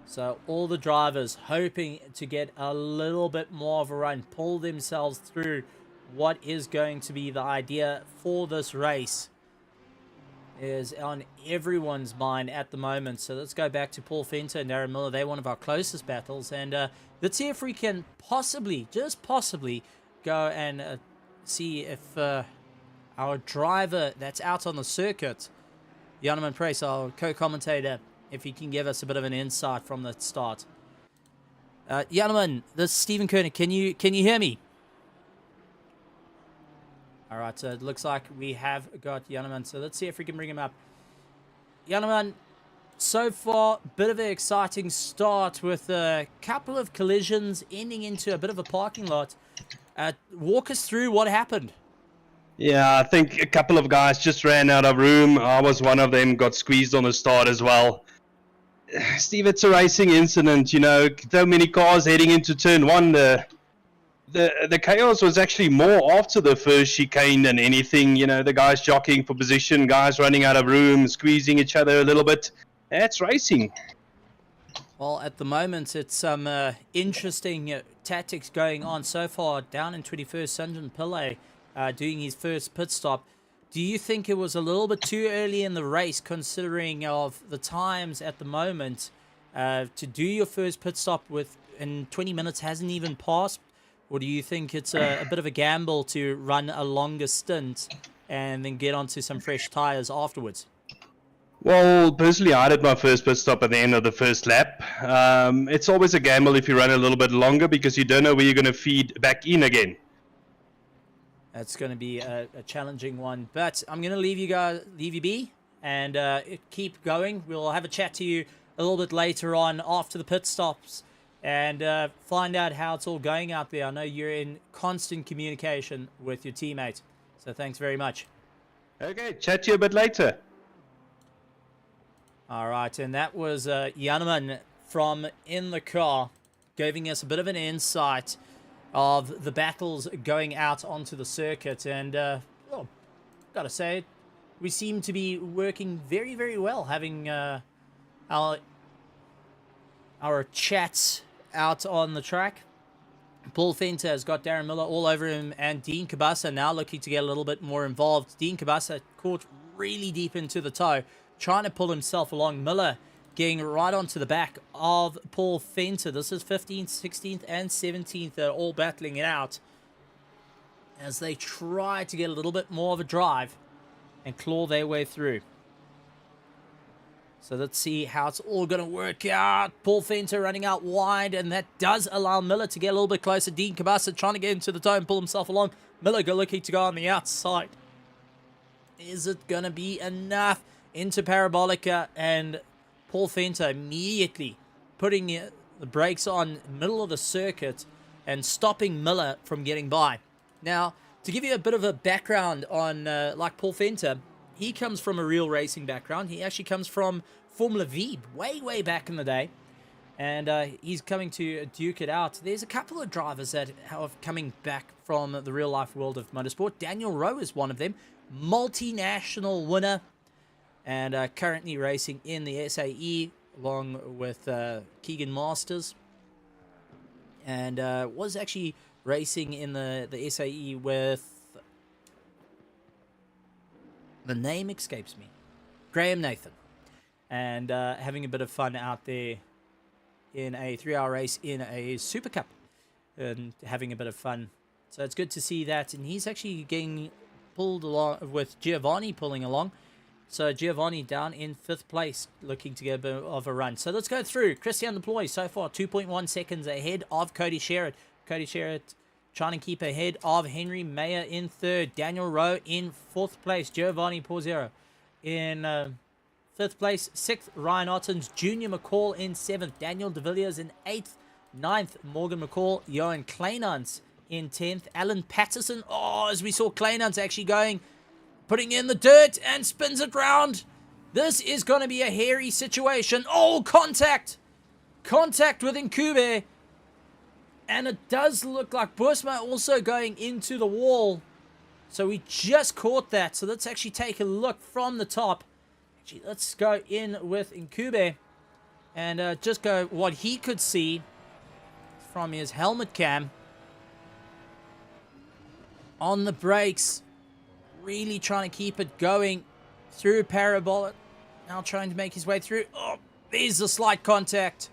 So all the drivers hoping to get a little bit more of a run, pull themselves through what is going to be the idea for this race is on everyone's mind at the moment. So let's go back to Paul Fenter and Darren Miller. They're one of our closest battles. And let's see if we can possibly, just possibly, go and see if our driver that's out on the circuit, Janeman Price, our co-commentator, if he can give us a bit of an insight from the start. Janeman, this is Stephen Koenig. Can you hear me? All right, so it looks like we have got Janeman. So let's see if we can bring him up. Janeman, so far, bit of an exciting start with a couple of collisions ending into a bit of a parking lot. Walk us through what happened. Yeah, I think a couple of guys just ran out of room. I was one of them, got squeezed on the start as well. Steve, it's a racing incident, you know, so many cars heading into turn one. The chaos was actually more after the first chicane than anything. You know, the guys jockeying for position, guys running out of room, squeezing each other a little bit. That's racing. Well, at the moment, it's some interesting tactics going on so far. Down in 21st, Sanjan Pillay doing his first pit stop. Do you think it was a little bit too early in the race, considering of the times at the moment, to do your first pit stop in 20 minutes hasn't even passed? Or do you think it's a bit of a gamble to run a longer stint and then get onto some fresh tires afterwards? Well, personally, I did my first pit stop at the end of the first lap. It's always a gamble if you run a little bit longer because you don't know where you're going to feed back in again. That's going to be a challenging one. But I'm going to leave you be and keep going. We'll have a chat to you a little bit later on after the pit stops and find out how it's all going out there. I know you're in constant communication with your teammates, so thanks very much. Okay, chat to you a bit later. All right, and that was Janneman from in the car, giving us a bit of an insight of the battles going out onto the circuit. And, well, gotta say, we seem to be working very, very well, having our chats out on the track. Paul Fenter has got Darren Miller all over him, and Dean Cabasa now looking to get a little bit more involved. Dean Cabasa caught really deep into the toe, trying to pull himself along. Miller getting right onto the back of Paul Fenter. This is 15th, 16th, and 17th. They're all battling it out as they try to get a little bit more of a drive and claw their way through. So let's see how it's all going to work out. Paul Fenter running out wide, and that does allow Miller to get a little bit closer. Dean Cabasa trying to get into the toe and pull himself along. Miller looking to go on the outside. Is it going to be enough? Into Parabolica, and Paul Fenter immediately putting the brakes on middle of the circuit and stopping Miller from getting by. Now, to give you a bit of a background on like Paul Fenter, he comes from a real racing background. He actually comes from Formula V way back in the day, and he's coming to duke it out. There's a couple of drivers that are coming back from the real life world of motorsport. Daniel Rowe is one of them, multinational winner, and currently racing in the SAE along with Keegan Masters, and was actually racing in the SAE with, the name escapes me, Graham Nathan, and having a bit of fun out there in a 3-hour race in a Super Cup and having a bit of fun. So it's good to see that, and he's actually getting pulled along with Giovanni pulling along. So Giovanni down in 5th place, looking to get a bit of a run. So let's go through. Christian Deploy so far 2.1 seconds ahead of Cody Sherritt. Cody Sherritt trying to keep ahead of Henry Mayer in 3rd. Daniel Rowe in 4th place. Giovanni Porzero in 5th place. 6th, Ryan Ottens. Junior McCall in 7th. Daniel De Villiers in 8th. 9th, Morgan McCall. Johan Kleinans in 10th. Alan Patterson. Oh, as we saw Kleinans actually going, putting in the dirt and spins it round. This is going to be a hairy situation. Oh, contact. Contact with Nkube. And it does look like Boersma also going into the wall. So we just caught that. So let's actually take a look from the top. Actually, let's go in with Nkube and just go what he could see from his helmet cam. On the brakes. Really trying to keep it going through Parabolic. Now trying to make his way through. Oh, there's the slight contact.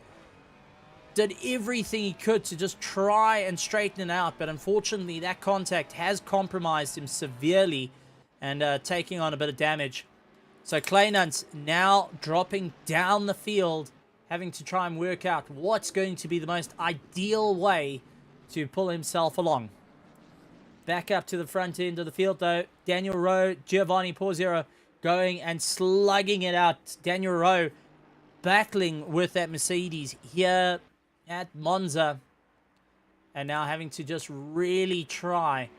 Did everything he could to just try and straighten it out, but unfortunately that contact has compromised him severely and taking on a bit of damage. So Kleinans now dropping down the field, having to try and work out what's going to be the most ideal way to pull himself along. Back up to the front end of the field though. Daniel Rowe, Giovanni Porzero going and slugging it out. Daniel Rowe battling with that Mercedes here at Monza, and now having to just really try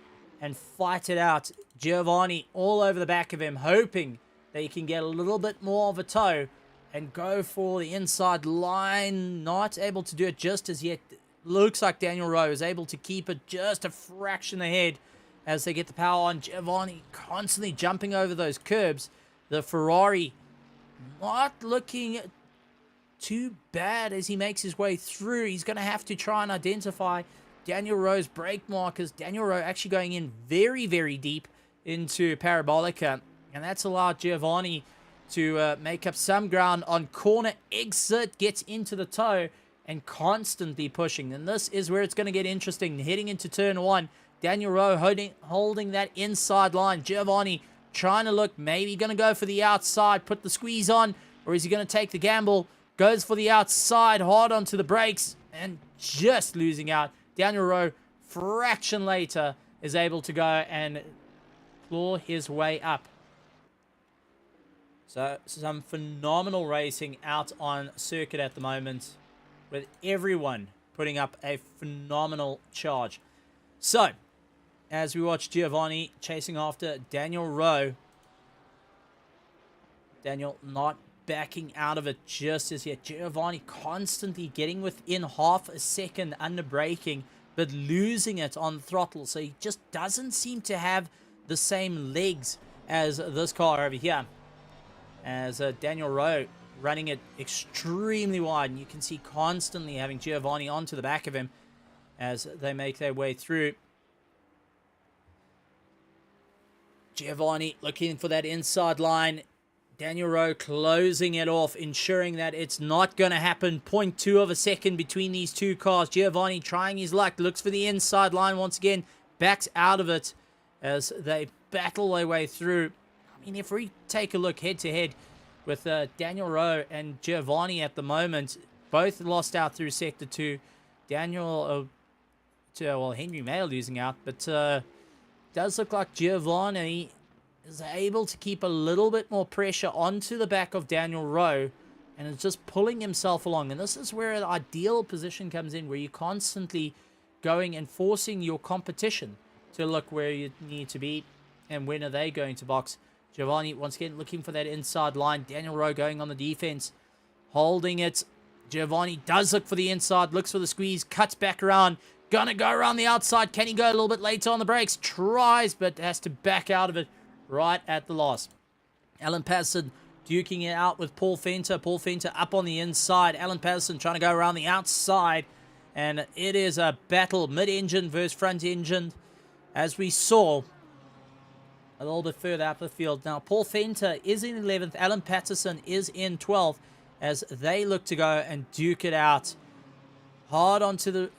and fight it out. Giovanni all over the back of him, hoping that he can get a little bit more of a toe and go for the inside line. Not able to do it just as yet. Looks like Daniel Rowe is able to keep it just a fraction ahead as they get the power on. Giovanni constantly jumping over those curbs. The Ferrari not looking too bad as he makes his way through. He's going to have to try and identify Daniel Rowe's brake markers. Daniel Rowe actually going in very deep into Parabolica, and that's allowed Giovanni to make up some ground on corner exit, gets into the toe and constantly pushing. And this is where it's going to get interesting. Heading into turn 1, Daniel Rowe holding that inside line. Giovanni trying to look, maybe going to go for the outside, put the squeeze on, or is he going to take the gamble? Goes for the outside, hard onto the brakes, and just losing out. Daniel Rowe, fraction later, is able to go and claw his way up. So some phenomenal racing out on circuit at the moment, with everyone putting up a phenomenal charge. So, as we watch Giovanni chasing after Daniel Rowe, Daniel not backing out of it just as yet. Giovanni constantly getting within half a second under braking, but losing it on throttle. So he just doesn't seem to have the same legs as this car over here. As Daniel Rowe running it extremely wide. And you can see constantly having Giovanni onto the back of him as they make their way through. Giovanni looking for that inside line. Daniel Rowe closing it off, ensuring that it's not going to happen. 0.2 of a second between these two cars. Giovanni trying his luck, looks for the inside line once again, backs out of it as they battle their way through. I mean, if we take a look head to head with Daniel Rowe and Giovanni at the moment, both lost out through Sector 2. Henry May losing out, but does look like Giovanni is able to keep a little bit more pressure onto the back of Daniel Rowe and is just pulling himself along. And this is where the ideal position comes in, where you're constantly going and forcing your competition to look where you need to be and when are they going to box. Giovanni once again looking for that inside line. Daniel Rowe going on the defense, holding it. Giovanni does look for the inside, looks for the squeeze, cuts back around, gonna go around the outside. Can he go a little bit later on the brakes? Tries, but has to back out of it right at the last. Alan Patterson duking it out with Paul Fenter. Paul Fenter up on the inside. Alan Patterson trying to go around the outside. And it is a battle, mid-engine versus front-engine, as we saw a little bit further up the field. Now, Paul Fenter is in 11th. Alan Patterson is in 12th as they look to go and duke it out. Hard onto the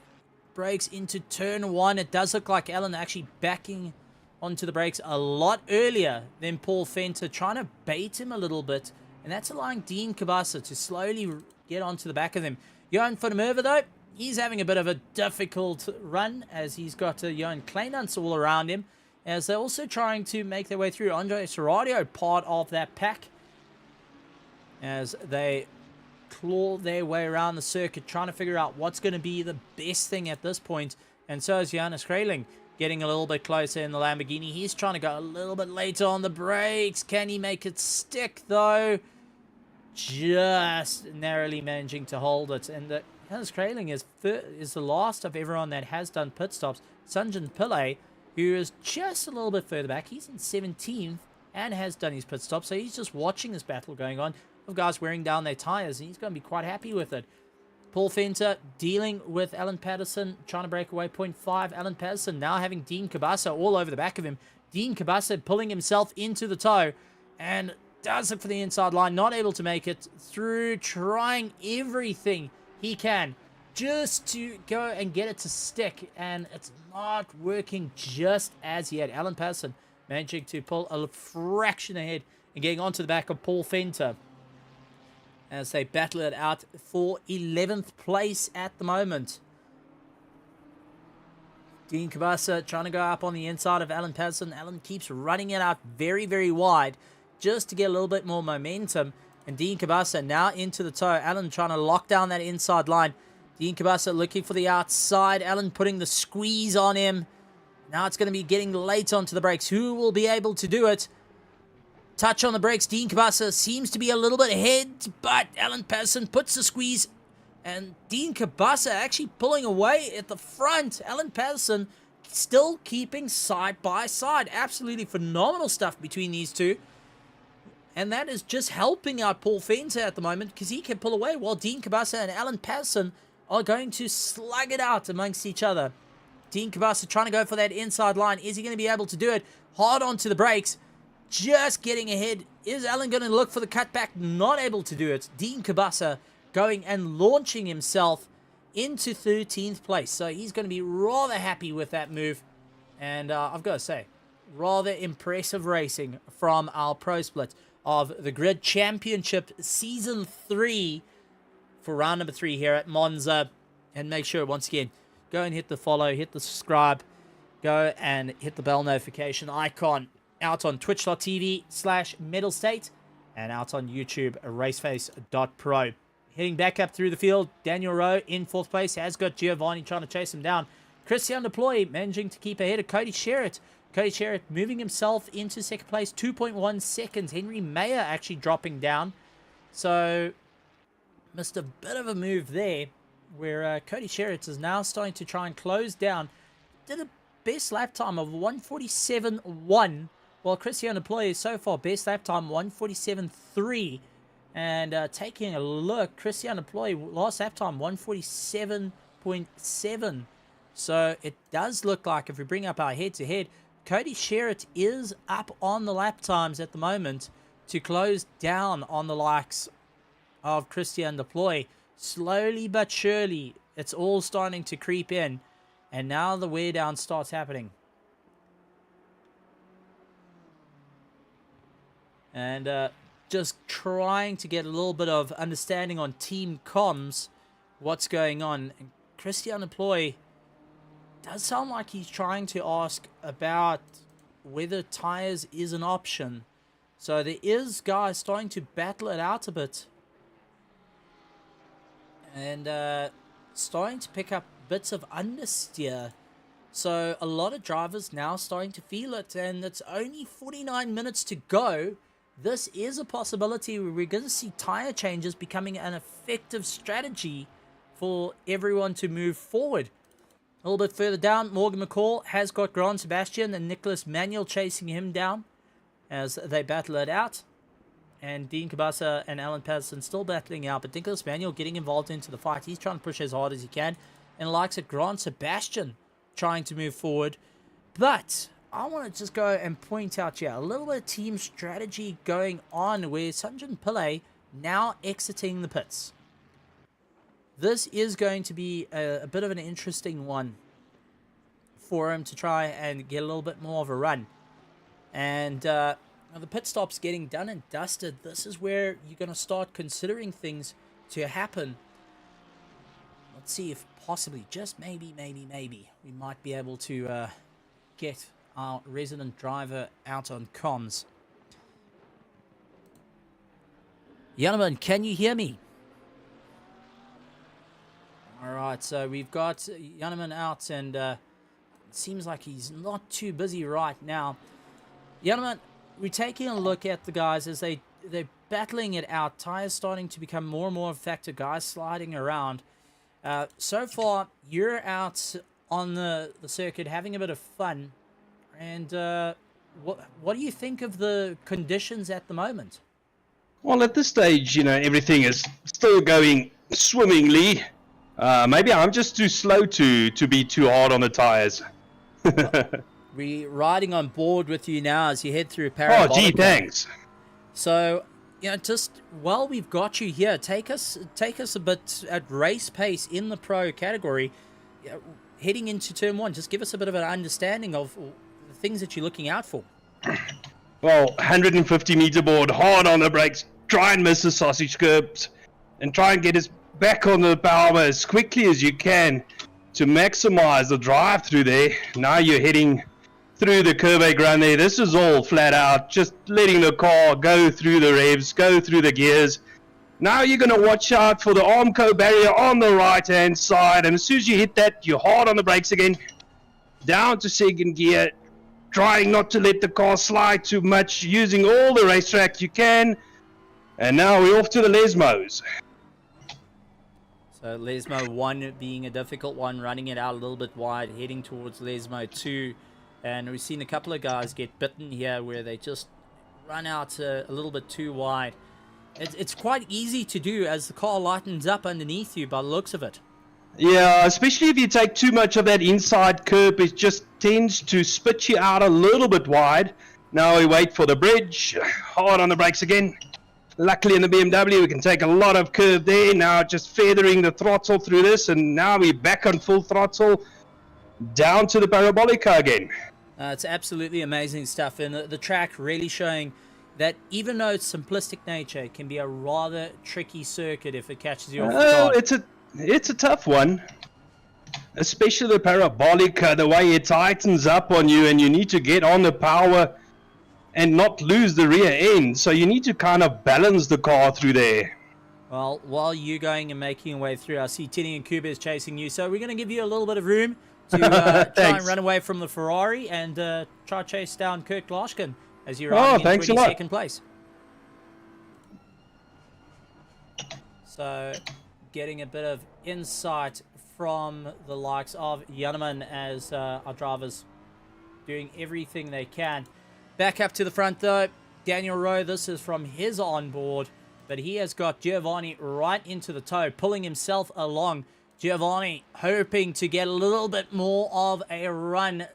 brakes into turn 1. It does look like Alan actually backing onto the brakes a lot earlier than Paul Fenter, trying to bait him a little bit, and that's allowing Dean Cabasa to slowly get onto the back of him. Johan van der Merwe, though, he's having a bit of a difficult run as he's got Johan Kleinans all around him, as they're also trying to make their way through. Andre Serradio, part of that pack, as they claw their way around the circuit, trying to figure out what's going to be the best thing at this point. And so is Johannes Kreiling, getting a little bit closer in the Lamborghini. He's trying to go a little bit later on the brakes. Can he make it stick, though? Just narrowly managing to hold it. And Johannes Kreiling is the last of everyone that has done pit stops. Sanjan Pillay, who is just a little bit further back. He's in 17th and has done his pit stop. So he's just watching this battle going on of guys wearing down their tires. And he's going to be quite happy with it. Paul Fenter dealing with Alan Patterson, trying to break away 0.5. Alan Patterson now having Dean Cabasa all over the back of him. Dean Cabasa pulling himself into the toe and does look for the inside line. Not able to make it through, trying everything he can just to go and get it to stick. And it's not working just as yet. Alan Patterson managing to pull a fraction ahead and getting onto the back of Paul Fenter as they battle it out for 11th place at the moment. Dean Cabasa trying to go up on the inside of Alan Patterson. Alan keeps running it out very, very wide just to get a little bit more momentum. And Dean Cabasa now into the toe. Alan trying to lock down that inside line. Dean Cabasa looking for the outside. Alan putting the squeeze on him. Now it's going to be getting late onto the brakes. Who will be able to do it? Touch on the brakes. Dean Cabasa seems to be a little bit ahead, but Alan Patterson puts the squeeze, and Dean Cabasa actually pulling away at the front. Alan Patterson still keeping side by side. Absolutely phenomenal stuff between these two. And that is just helping out Paul Fenter at the moment, because he can pull away while Dean Cabasa and Alan Patterson are going to slug it out amongst each other. Dean Cabasa trying to go for that inside line. Is he going to be able to do it? Hard onto the brakes. Just getting ahead. Is Alan going to look for the cutback? Not able to do it. Dean Cabasa going and launching himself into 13th place. So he's going to be rather happy with that move. And I've got to say, rather impressive racing from our Pro Split of the Grid Championship Season 3 for round number 3 here at Monza. And make sure, once again, go and hit the follow, hit the subscribe, go and hit the bell notification icon out on twitch.tv/Mettlestate and out on YouTube, RaceFace.Pro. Heading back up through the field, Daniel Rowe in 4th place, has got Giovanni trying to chase him down. Christian Deploy managing to keep ahead of Cody Sherritt. Cody Sherritt moving himself into 2nd place, 2.1 seconds. Henry Mayer actually dropping down. So, missed a bit of a move there, where Cody Sherritt is now starting to try and close down. Did a best lap time of 147.1, while Christian Deploy is so far best lap time 147.3. And taking a look, Christian Deploy last lap time 147.7. So it does look like, if we bring up our head-to-head, Cody Sherritt is up on the lap times at the moment to close down on the likes of Christian Deploy. Slowly but surely, it's all starting to creep in. And now the wear down starts happening. And just trying to get a little bit of understanding on team comms, what's going on. And Christian Deploy does sound like he's trying to ask about whether tires is an option. So there is guys starting to battle it out a bit. And starting to pick up bits of understeer. So a lot of drivers now starting to feel it. And it's only 49 minutes to go. This is a possibility where we're going to see tire changes becoming an effective strategy for everyone to move forward. A little bit further down, Morgan McCall has got Grant Sebastian and Nicholas Manuel chasing him down as they battle it out. And Dean Cabasa and Alan Patterson still battling out, but Nicholas Manuel getting involved into the fight. He's trying to push as hard as he can. And likes of Grant Sebastian trying to move forward. But I want to just go and point out here a little bit of team strategy going on where Sanjan Pillay now exiting the pits. This is going to be a bit of an interesting one for him to try and get a little bit more of a run. And the pit stop's getting done and dusted. This is where you're going to start considering things to happen. Let's see if possibly, just maybe, we might be able to get our resident driver out on comms. Yannaman, can you hear me? Alright, so we've got Yannaman out, and it seems like he's not too busy right now. Yannaman, we're taking a look at the guys as they're battling it out. Tires starting to become more and more effective. Guys sliding around. So far, you're out on the circuit having a bit of fun. And what do you think of the conditions at the moment? Well, at this stage, everything is still going swimmingly. Maybe I'm just too slow to be too hard on the tires. We're riding on board with you now as you head through Parabolic. Oh, gee, thanks. So, just while we've got you here, take us a bit at race pace in the pro category. Heading into turn 1, just give us a bit of an understanding of the things that you're looking out for. Well, 150 meter board, hard on the brakes, try and miss the sausage curbs, and try and get us back on the power as quickly as you can to maximize the drive through there. Now you're heading through the curve ground there. This is all flat out, just letting the car go through the revs, go through the gears. Now you're going to watch out for the Armco barrier on the right hand side, and as soon as you hit that, you're hard on the brakes again, down to 2nd gear, trying not to let the car slide too much, using all the racetrack you can. And now we're off to the Lesmos. So Lesmo 1 being a difficult one, running it out a little bit wide, heading towards Lesmo 2. And we've seen a couple of guys get bitten here where they just run out a little bit too wide. It's quite easy to do as the car lightens up underneath you by the looks of it. Yeah, especially if you take too much of that inside curb, it just tends to spit you out a little bit wide. Now we wait for the bridge, hard on the brakes again. Luckily in the BMW we can take a lot of curve there. Now just feathering the throttle through this, and now we're back on full throttle down to the Parabolica again. It's absolutely amazing stuff, and the track really showing that even though it's simplistic nature, it can be a rather tricky circuit if it catches you off guard. It's a tough one, especially the Parabolica, the way it tightens up on you and you need to get on the power and not lose the rear end. So you need to kind of balance the car through there. Well, while you're going and making your way through, I see Tini and Kuba is chasing you. So we're going to give you a little bit of room to try and run away from the Ferrari and try to chase down Kurt Glaskin as you're riding in 22nd place. So getting a bit of insight from the likes of Janneman as our drivers doing everything they can. Back up to the front though, Daniel Rowe, this is from his onboard, but he has got Giovanni right into the toe, pulling himself along. Giovanni hoping to get a little bit more of a run.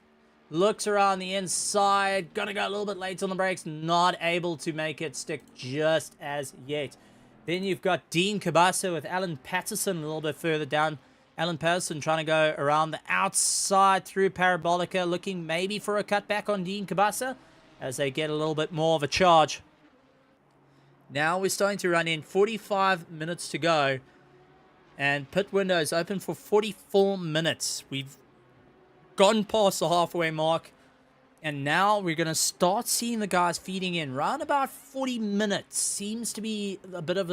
Looks around the inside, gonna go a little bit late on the brakes, not able to make it stick just as yet. Then you've got Dean Cabasa with Alan Patterson a little bit further down. Alan Patterson trying to go around the outside through Parabolica, looking maybe for a cutback on Dean Cabasa as they get a little bit more of a charge. Now we're starting to run in 45 minutes to go. And pit window is open for 44 minutes. We've gone past the halfway mark. And now we're going to start seeing the guys feeding in. Around about 40 minutes seems to be a bit of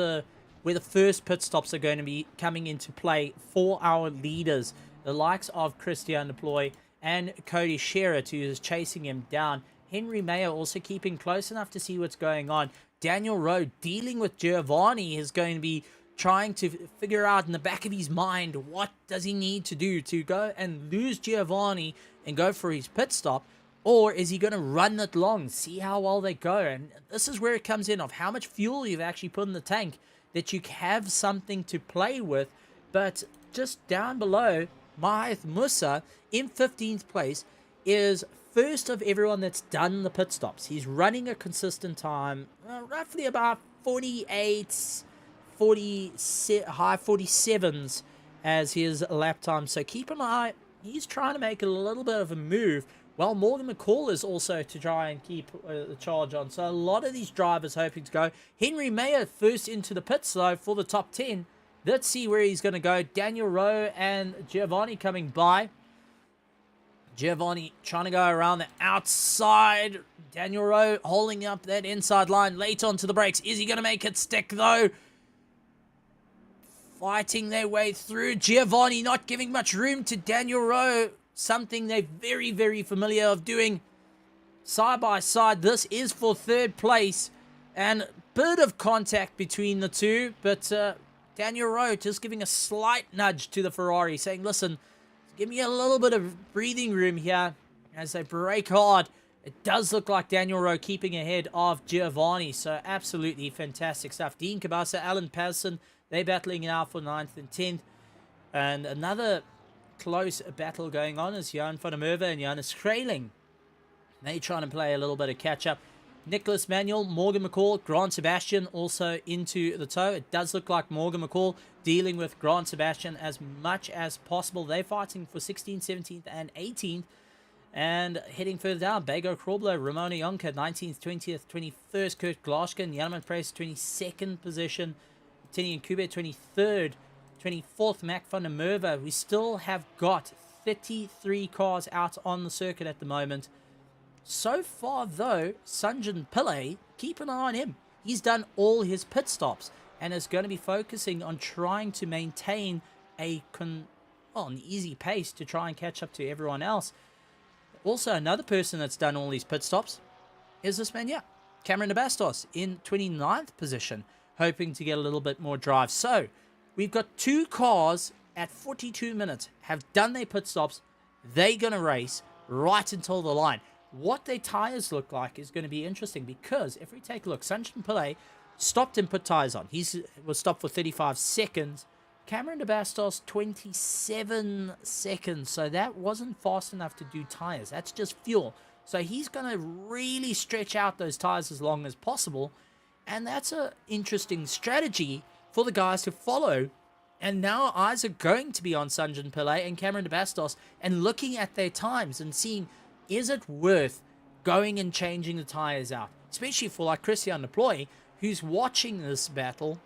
where the first pit stops are going to be coming into play for our leaders. The likes of Christian Deploy and Cody Sherritt, who is chasing him down. Henry Mayer also keeping close enough to see what's going on. Daniel Rowe dealing with Giovanni is going to be trying to figure out in the back of his mind what does he need to do to go and lose Giovanni and go for his pit stop. Or is he going to run it long, see how well they go? And this is where it comes in of how much fuel you've actually put in the tank, that you have something to play with. But just down below, Mahith Musa in 15th place is first of everyone that's done the pit stops. He's running a consistent time, roughly about 48, 40, high 47s as his lap time. So keep an eye. He's trying to make a little bit of a move. Well, Morgan McCall is also to try and keep the charge on. So a lot of these drivers hoping to go. Henry Mayer first into the pits, though, for the top 10. Let's see where he's going to go. Daniel Rowe and Giovanni coming by. Giovanni trying to go around the outside. Daniel Rowe holding up that inside line late onto the brakes. Is he going to make it stick, though? Fighting their way through. Giovanni not giving much room to Daniel Rowe. Something they're very, very familiar of doing. Side by side, this is for third place. And a bit of contact between the two. But Daniel Rowe just giving a slight nudge to the Ferrari, saying, listen, give me a little bit of breathing room here as they brake hard. It does look like Daniel Rowe keeping ahead of Giovanni. So absolutely fantastic stuff. Dean Cabasa, Alan Patterson, they're battling now for 9th and 10th. And another close battle going on is Jan van der Merwe and Jonas Schreling. They're trying to play a little bit of catch-up. Nicholas Manuel, Morgan McCall, Grant Sebastian also into the tow. It does look like Morgan McCall dealing with Grant Sebastian as much as possible. They're fighting for 16th, 17th, and 18th. And heading further down, Bago Krobler, Ramona Yonka, 19th, 20th, 21st, Kurt Glaskin, Janneman Price, 22nd position, Tini and Kube, 23rd, 24th, Mac van der Merwe. We still have got 33 cars out on the circuit at the moment. So far, though, Sanjan Pillay, keep an eye on him. He's done all his pit stops and is going to be focusing on trying to maintain an easy pace to try and catch up to everyone else. Also, another person that's done all these pit stops is this man, Cameron de Bastos in 29th position, hoping to get a little bit more drive. So, we've got two cars at 42 minutes have done their pit stops. They're going to race right until the line. What their tyres look like is going to be interesting because if we take a look, Sanjan Pillay stopped and put tyres on. He was stopped for 35 seconds. Cameron de Bastos, 27 seconds. So that wasn't fast enough to do tyres. That's just fuel. So he's going to really stretch out those tyres as long as possible. And that's an interesting strategy for the guys to follow. And now eyes are going to be on Sanjan Pillay and Cameron de Bastos and looking at their times and seeing, is it worth going and changing the tyres out? Especially for like Christian Deploy, who's watching this battle.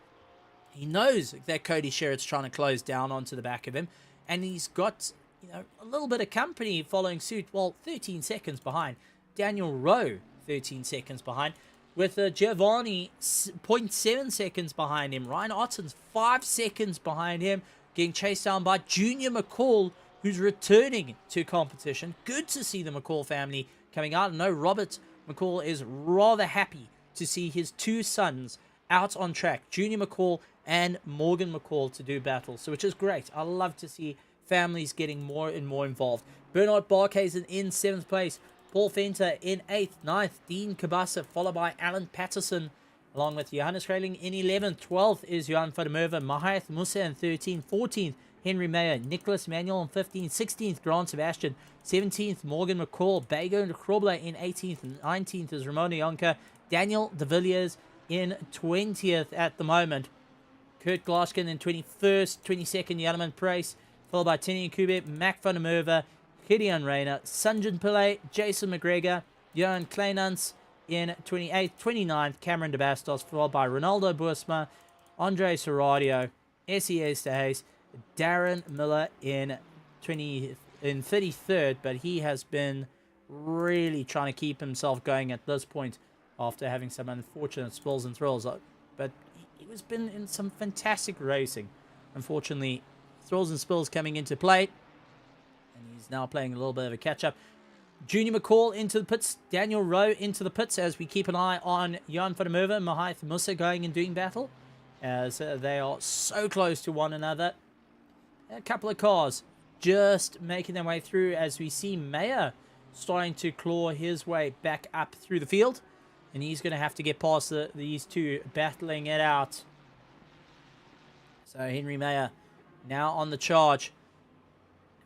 He knows that Cody Sherritt's trying to close down onto the back of him. And he's got, a little bit of company following suit. Well, 13 seconds behind. Daniel Rowe, 13 seconds behind. With Giovanni 0.7 seconds behind him. Ryan Otten's 5 seconds behind him, getting chased down by Junior McCall, who's returning to competition. Good to see the McCall family coming out. I know Robert McCall is rather happy to see his 2 sons out on track, Junior McCall and Morgan McCall, to do battle, so which is great. I love to see families getting more and more involved. Bernard Barkhuizen in 7th place, Paul Fenter in 8th, 9th, Dean Kabasa, followed by Alan Patterson, along with Johannes Reiling in 11th. 12th is Johan van der Merwe, Mahath Musa in 13th. 14th, Henry Meyer, Nicholas Manuel in 15th. 16th, Grant Sebastian. 17th, Morgan McCall, Bago Krobler in 18th. And 19th is Ramona Yonka, Daniel de Villiers in 20th at the moment. Kurt Glaskin in 21st, 22nd, Yalaman Price, followed by Tini Kubit, Mac van der Merwe, Gideon Rayner, Sanjan Pillay, Jason McGregor, Johan Kleinans in 28th, 29th, Cameron de Bastos, followed by Ronaldo Buesma, Andre Soradio, SES de Hayes, Darren Miller in 33rd, but he has been really trying to keep himself going at this point after having some unfortunate spills and thrills. But he's been in some fantastic racing. Unfortunately, thrills and spills coming into play, and he's now playing a little bit of a catch-up. Junior McCall into the pits, Daniel Rowe into the pits, as we keep an eye on Jan van der Merwe and Mahath Musa going and doing battle, as they are so close to one another. A couple of cars just making their way through, as we see Mayer starting to claw his way back up through the field, and he's going to have to get past these two battling it out. So Henry Mayer now on the charge,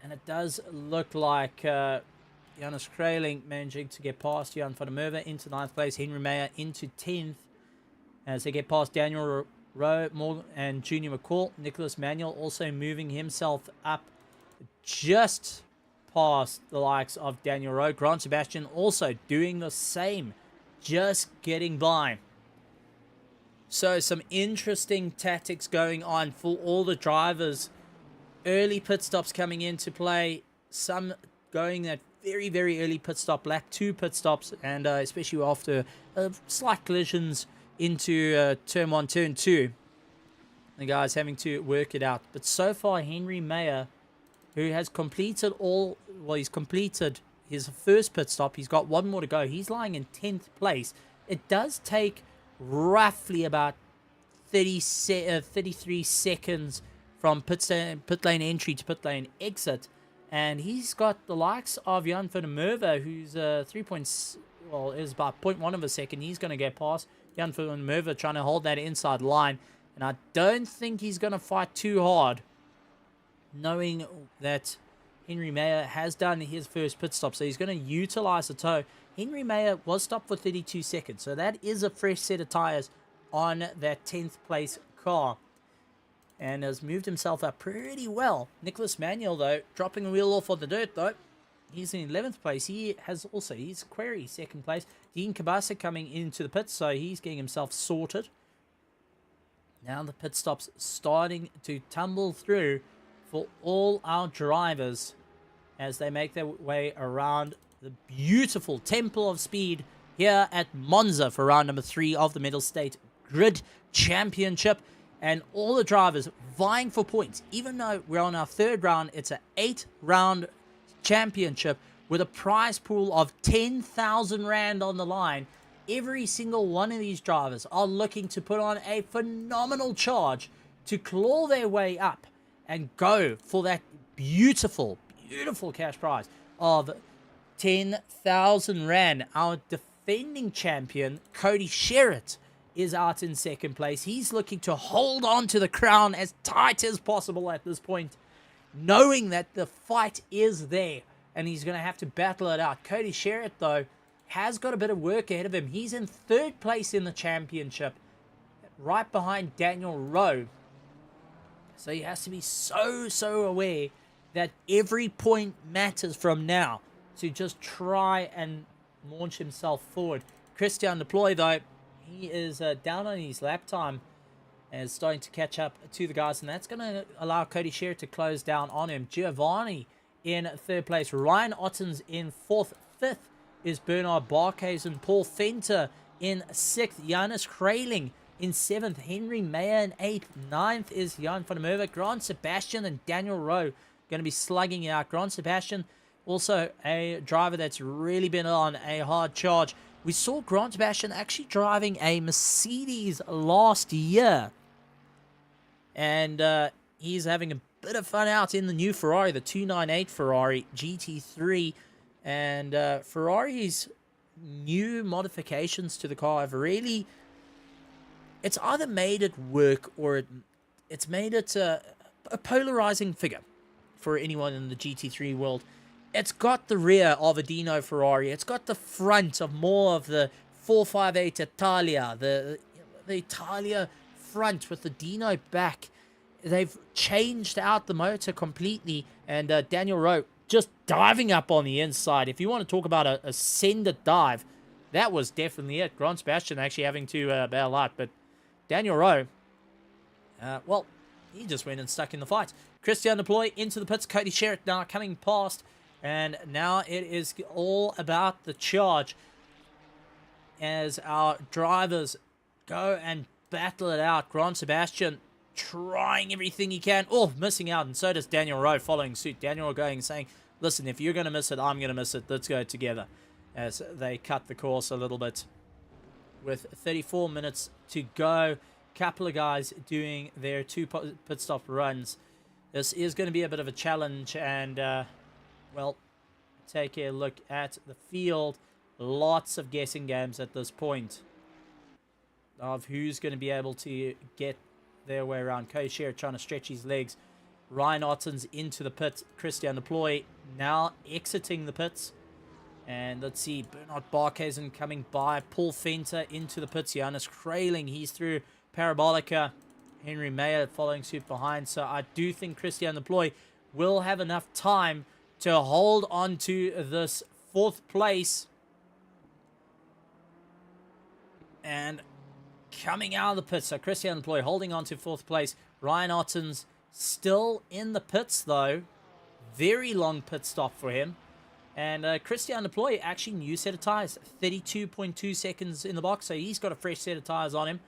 and it does look like Johannes Kraling managing to get past Jan van der Merwe into 9th place, Henry Mayer into 10th, as they get past Daniel Rowe, Morgan, and Junior McCall. Nicholas Manuel also moving himself up just past the likes of Daniel Rowe. Grant Sebastian also doing the same, just getting by. So some interesting tactics going on for all the drivers. Early pit stops coming into play. Some going that very, very early pit stop, lap 2 pit stops, and especially after slight collisions into turn 1, turn 2. The guys having to work it out. But so far, Henry Mayer, who has completed he's completed his first pit stop. He's got one more to go. He's lying in 10th place. It does take roughly about 33 seconds from pit lane entry to pit lane exit. And he's got the likes of Jan van der Merwe, who's is about 0.1 of a second. He's going to get past Jan van der Merwe, trying to hold that inside line. And I don't think he's going to fight too hard, knowing that Henry Mayer has done his first pit stop. So he's going to utilize the toe. Henry Mayer was stopped for 32 seconds. So that is a fresh set of tires on that 10th place car, and has moved himself up pretty well. Nicholas Manuel, though, dropping a wheel off on the dirt, though. He's in 11th place. He's Query 2nd place. Dean Kabasa coming into the pits, so he's getting himself sorted. Now the pit stops starting to tumble through for all our drivers as they make their way around the beautiful Temple of Speed here at Monza for round number 3 of the Mettlestate Grid Championship. And all the drivers vying for points. Even though we're on our 3rd round, it's an 8-round championship with a prize pool of 10,000 Rand on the line. Every single one of these drivers are looking to put on a phenomenal charge to claw their way up and go for that beautiful, beautiful cash prize of 10,000 Rand. Our defending champion, Cody Sherritt, is out in 2nd place. He's looking to hold on to the crown as tight as possible at this point, knowing that the fight is there and he's going to have to battle it out. Cody Sherritt, though, has got a bit of work ahead of him. He's in 3rd place in the championship, right behind Daniel Rowe. So he has to be so aware that every point matters from now to just try and launch himself forward. Christian Deploy, though, he is down on his lap time and is starting to catch up to the guys, and that's going to allow Cody Sherritt to close down on him. Giovanni in 3rd place. Ryan Otten's in 4th. 5th is Bernard Barkhuizen and Paul Fenter in 6th. Janus Kraling in 7th. Henry Mayer in 8th. 9th is Jan van der Merwe. Grant Sebastian and Daniel Rowe going to be slugging it out. Grant Sebastian, also a driver that's really been on a hard charge. We saw Grant Sebastian actually driving a Mercedes last year. And he's having a bit of fun out in the new Ferrari, the 298 Ferrari GT3. And Ferrari's new modifications to the car have really... It's either made it work or it's made it a polarizing figure for anyone in the GT3 world. It's got the rear of a Dino Ferrari. It's got the front of more of the 458 Italia, the Italia front with the Dino back. They've changed out the motor completely, and Daniel Rowe just diving up on the inside. If you want to talk about a sender dive, that was definitely it. Grant Sebastian actually having to bail out, but Daniel Rowe, well, he just went and stuck in the fight. Christian Deploy into the pits. Cody Sherritt now coming past, and now it is all about the charge as our drivers go and battle it out. Grant Sebastian trying everything he can. Oh, missing out, and so does Daniel Rowe following suit. Daniel Rowe going saying, listen, if you're going to miss it, I'm going to miss it. Let's go together, as they cut the course a little bit. With 34 minutes to go, couple of guys doing their 2 pit stop runs. This is going to be a bit of a challenge, and well, take a look at the field. Lots of guessing games at this point of who's going to be able to get their way around. Cody Sherritt trying to stretch his legs. Ryan Ottens into the pit. Christian Deploy now exiting the pits. And let's see, Bernard Barkhuizen coming by. Paul Fenter into the pits. Janus Kraling, he's through. Parabolica. Henry Mayer following suit behind. So I do think Christian Deploy will have enough time to hold on to this 4th place. And coming out of the pits, so Christian Deploy holding on to 4th place. Ryan Ottens still in the pits though. Very long pit stop for him. And Christian Deploy, actually new set of tyres. 32.2 seconds in the box, so he's got a fresh set of tyres on him.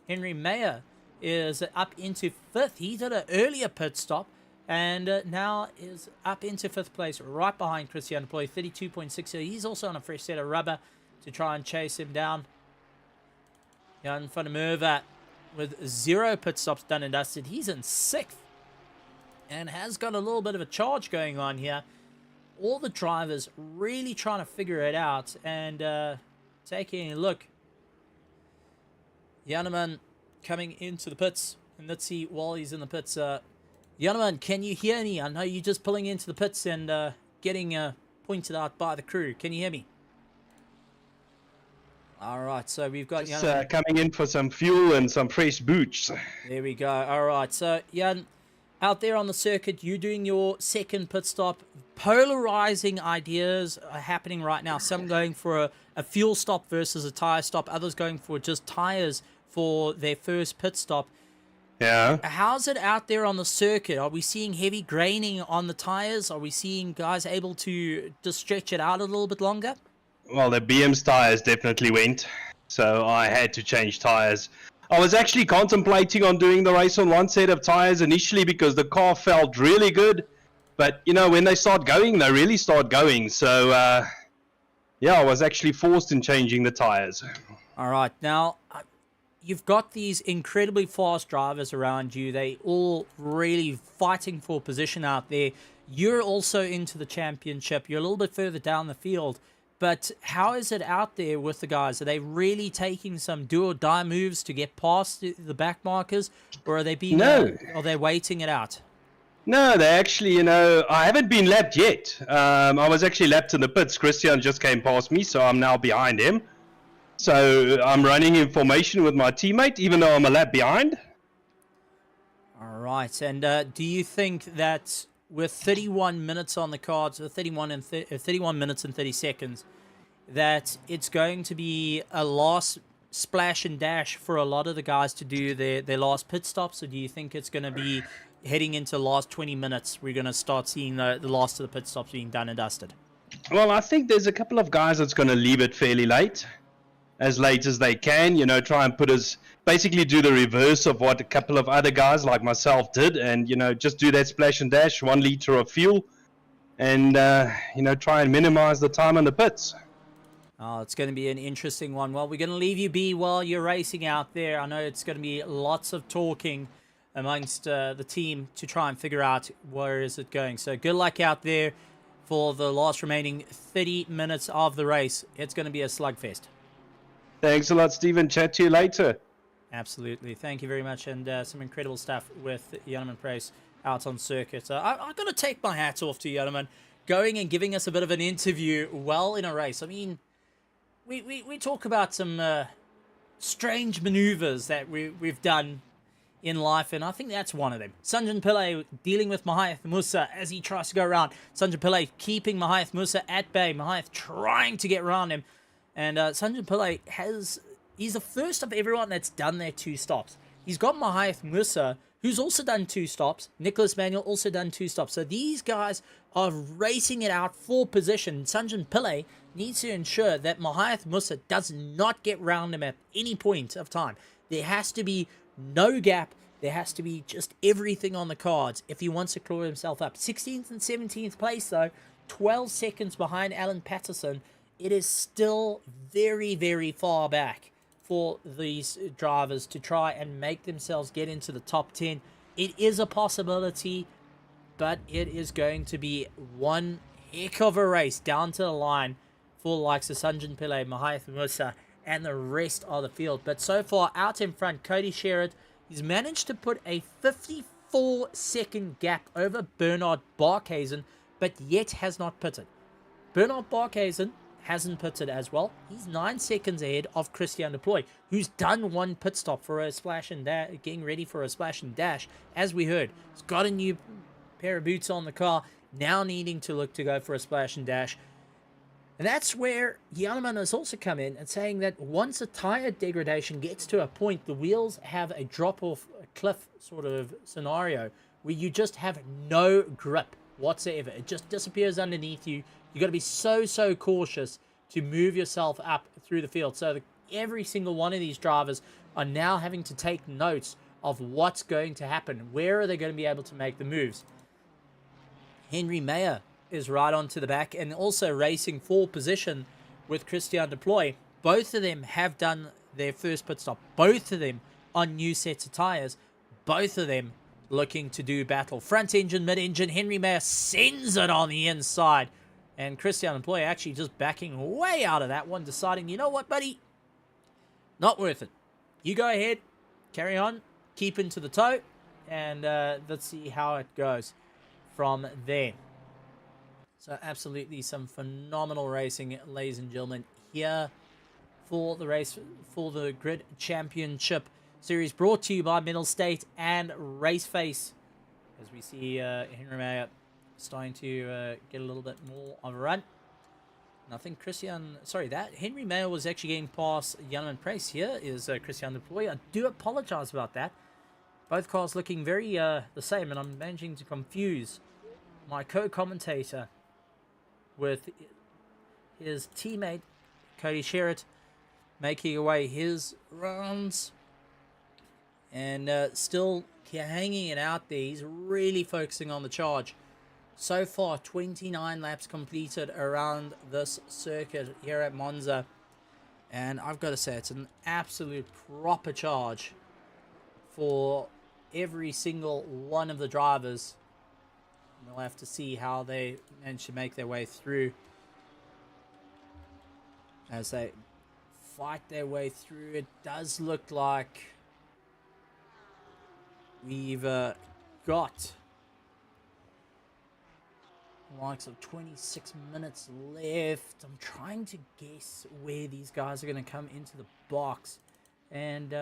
Henry Mayer is up into 5th. He did an earlier pit stop, and now is up into 5th place, right behind Christian Deploy. 32.6, so he's also on a fresh set of rubber to try and chase him down. Jan van der Merwe with 0 pit stops done and dusted. He's in 6th and has got a little bit of a charge going on here. All the drivers really trying to figure it out, and taking a look. Janneman coming into the pits, and let's see while he's in the pits. Janneman, can you hear me? I know you're just pulling into the pits and getting pointed out by the crew. Can you hear me? All right, so we've got Just coming in for some fuel and some fresh boots. There we go. All right, so Jan, out there on the circuit, you're doing your 2nd pit stop. Polarizing ideas are happening right now. Some going for a fuel stop versus a tire stop. Others going for just tires for their first pit stop. Yeah. How's it out there on the circuit? Are we seeing heavy graining on the tires? Are we seeing guys able to just stretch it out a little bit longer? Well, the BM's tires definitely went, so I had to change tires. I was actually contemplating on doing the race on 1 set of tires initially because the car felt really good. But, you know, when they start going, they really start going. So, yeah, I was actually forced in changing the tires. All right. Now, you've got these incredibly fast drivers around you. They all really fighting for position out there. You're also into the championship. You're a little bit further down the field. But how is it out there with the guys? Are they really taking some do-or-die moves to get past the back markers? Or are they being, are they waiting it out? No, they actually, you know, I haven't been lapped yet. I was actually lapped in the pits. Christian just came past me, so I'm now behind him. So I'm running in formation with my teammate, even though I'm a lap behind. All right. And do you think that with 31 minutes on the cards, 31 minutes and 30 seconds, that it's going to be a last splash and dash for a lot of the guys to do their last pit stops? Or do you think it's going to be heading into the last 20 minutes, we're going to start seeing the last of the pit stops being done and dusted? Well, I think there's a couple of guys that's going to leave it fairly late as they can, try and basically do the reverse of what a couple of other guys like myself did, and, just do that splash and dash, 1 liter of fuel, and, try and minimize the time on the pits. Oh, it's going to be an interesting one. Well, we're going to leave you be while you're racing out there. I know it's going to be lots of talking amongst the team to try and figure out where is it going. So good luck out there for the last remaining 30 minutes of the race. It's going to be a slugfest. Thanks a lot, Stephen. Chat to you later. Absolutely. Thank you very much. And some incredible stuff with Janneman Price out on circuit. I've got to take my hat off to Janneman, going and giving us a bit of an interview well in a race. I mean, we talk about some strange maneuvers that we've done in life, and I think that's one of them. Sanjan Pillay dealing with Mahath Musa as he tries to go around. Sanjan Pillay keeping Mahath Musa at bay. Mahath trying to get around him. And Sanjan Pillay he's the first of everyone that's done their 2 stops. He's got Mahath Musa, who's also done 2 stops. Nicholas Manuel also done 2 stops. So these guys are racing it out for position. Sanjan Pillay needs to ensure that Mahath Musa does not get round him at any point of time. There has to be no gap. There has to be just everything on the cards if he wants to claw himself up. 16th and 17th place, though. 12 seconds behind Alan Patterson. It is still very, very far back for these drivers to try and make themselves get into the top 10. It is a possibility, but it is going to be one heck of a race down to the line for the likes of Sanjan Pillay, Mahath Musa, and the rest of the field. But so far, out in front, Cody Sherritt, he's managed to put a 54-second gap over Bernard Barkhuizen, but yet has not pitted. Bernard Barkhuizen hasn't pitted as well. He's 9 seconds ahead of Christian Deploy, who's done 1 pit stop for a splash and dash, getting ready for a splash and dash. As we heard, he's got a new pair of boots on the car, now needing to look to go for a splash and dash. And that's where Janneman has also come in and saying that once a tire degradation gets to a point, the wheels have a drop-off a cliff sort of scenario where you just have no grip whatsoever. It just disappears underneath you. You got to be so cautious to move yourself up through the field. So every single one of these drivers are now having to take notes of what's going to happen. Where are they going to be able to make the moves? Henry Mayer is right onto the back and also racing for position with Christian Deploy. Both of them have done their first pit stop. Both of them on new sets of tires. Both of them looking to do battle. Front engine, mid engine. Henry Mayer sends it on the inside. And Christian Deploy actually just backing way out of that one, deciding, you know what, buddy? Not worth it. You go ahead, carry on, keep into the toe, and let's see how it goes from there. So absolutely some phenomenal racing, ladies and gentlemen, here for the race, for the Grid Championship Series, brought to you by Mettlestate and RaceFace. As we see Henry Mayer starting to get a little bit more of a run. And I think that Henry Mayer was actually getting past Janneman Price. Here is Christian Deploy. I do apologize about that. Both cars looking very the same, and I'm managing to confuse my co-commentator with his teammate Cody Sherritt making away his rounds and still hanging it out there. He's really focusing on the charge. So far, 29 laps completed around this circuit here at Monza, and I've got to say it's an absolute proper charge for every single one of the drivers. We'll have to see how they manage to make their way through as they fight their way through. It does look like we've got the likes of 26 minutes left. I'm trying to guess where these guys are going to come into the box, and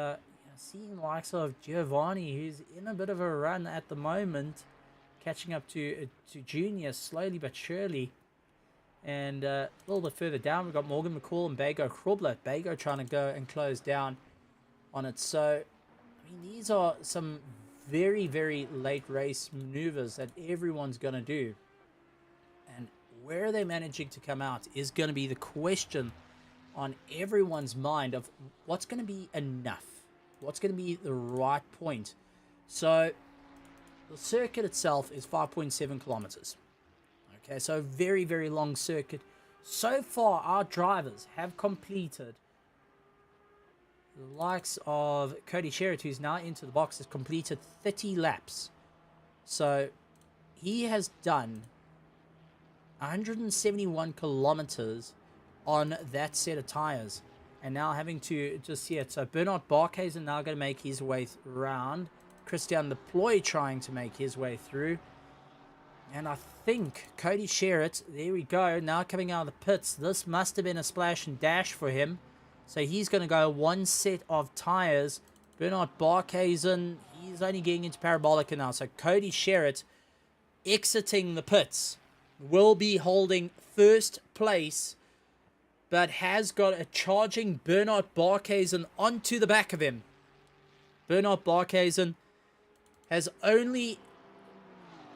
seeing the likes of Giovanni, who's in a bit of a run at the moment, catching up to Junior slowly but surely. And a little bit further down, we've got Morgan McCall and Bago Krobler. Bago trying to go and close down on it. So, I mean, these are some very, very late race maneuvers that everyone's going to do. And where are they managing to come out is going to be the question on everyone's mind of what's going to be enough. What's going to be the right point. So the circuit itself is 5.7 kilometers. Okay, so very, very long circuit. So far, our drivers have completed, the likes of Cody Sherritt, who's now into the box, has completed 30 laps. So he has done 171 kilometers on that set of tires. And now having to just see it. So Bernard Barkhuizen now going to make his way around. Christian Deploy trying to make his way through. And I think Cody Sherritt, there we go, now coming out of the pits. This must have been a splash and dash for him. So he's going to go one set of tires. Bernard Barkhuizen, he's only getting into Parabolica now. So Cody Sherritt exiting the pits will be holding first place, but has got a charging Bernard Barkhuizen onto the back of him. Bernard Barkhuizen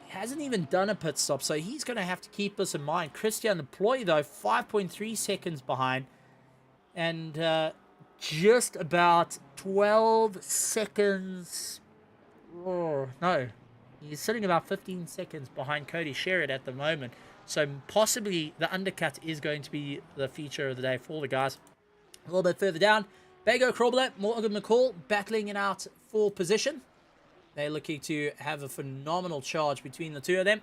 hasn't even done a pit stop, so he's going to have to keep this in mind. Christian Deploy, though, 5.3 seconds behind, and just about 12 seconds. Oh, no. He's sitting about 15 seconds behind Cody Sherritt at the moment. So possibly the undercut is going to be the feature of the day for the guys. A little bit further down, Bago Krobler, Morgan McCall battling it out for position. They're looking to have a phenomenal charge between the two of them.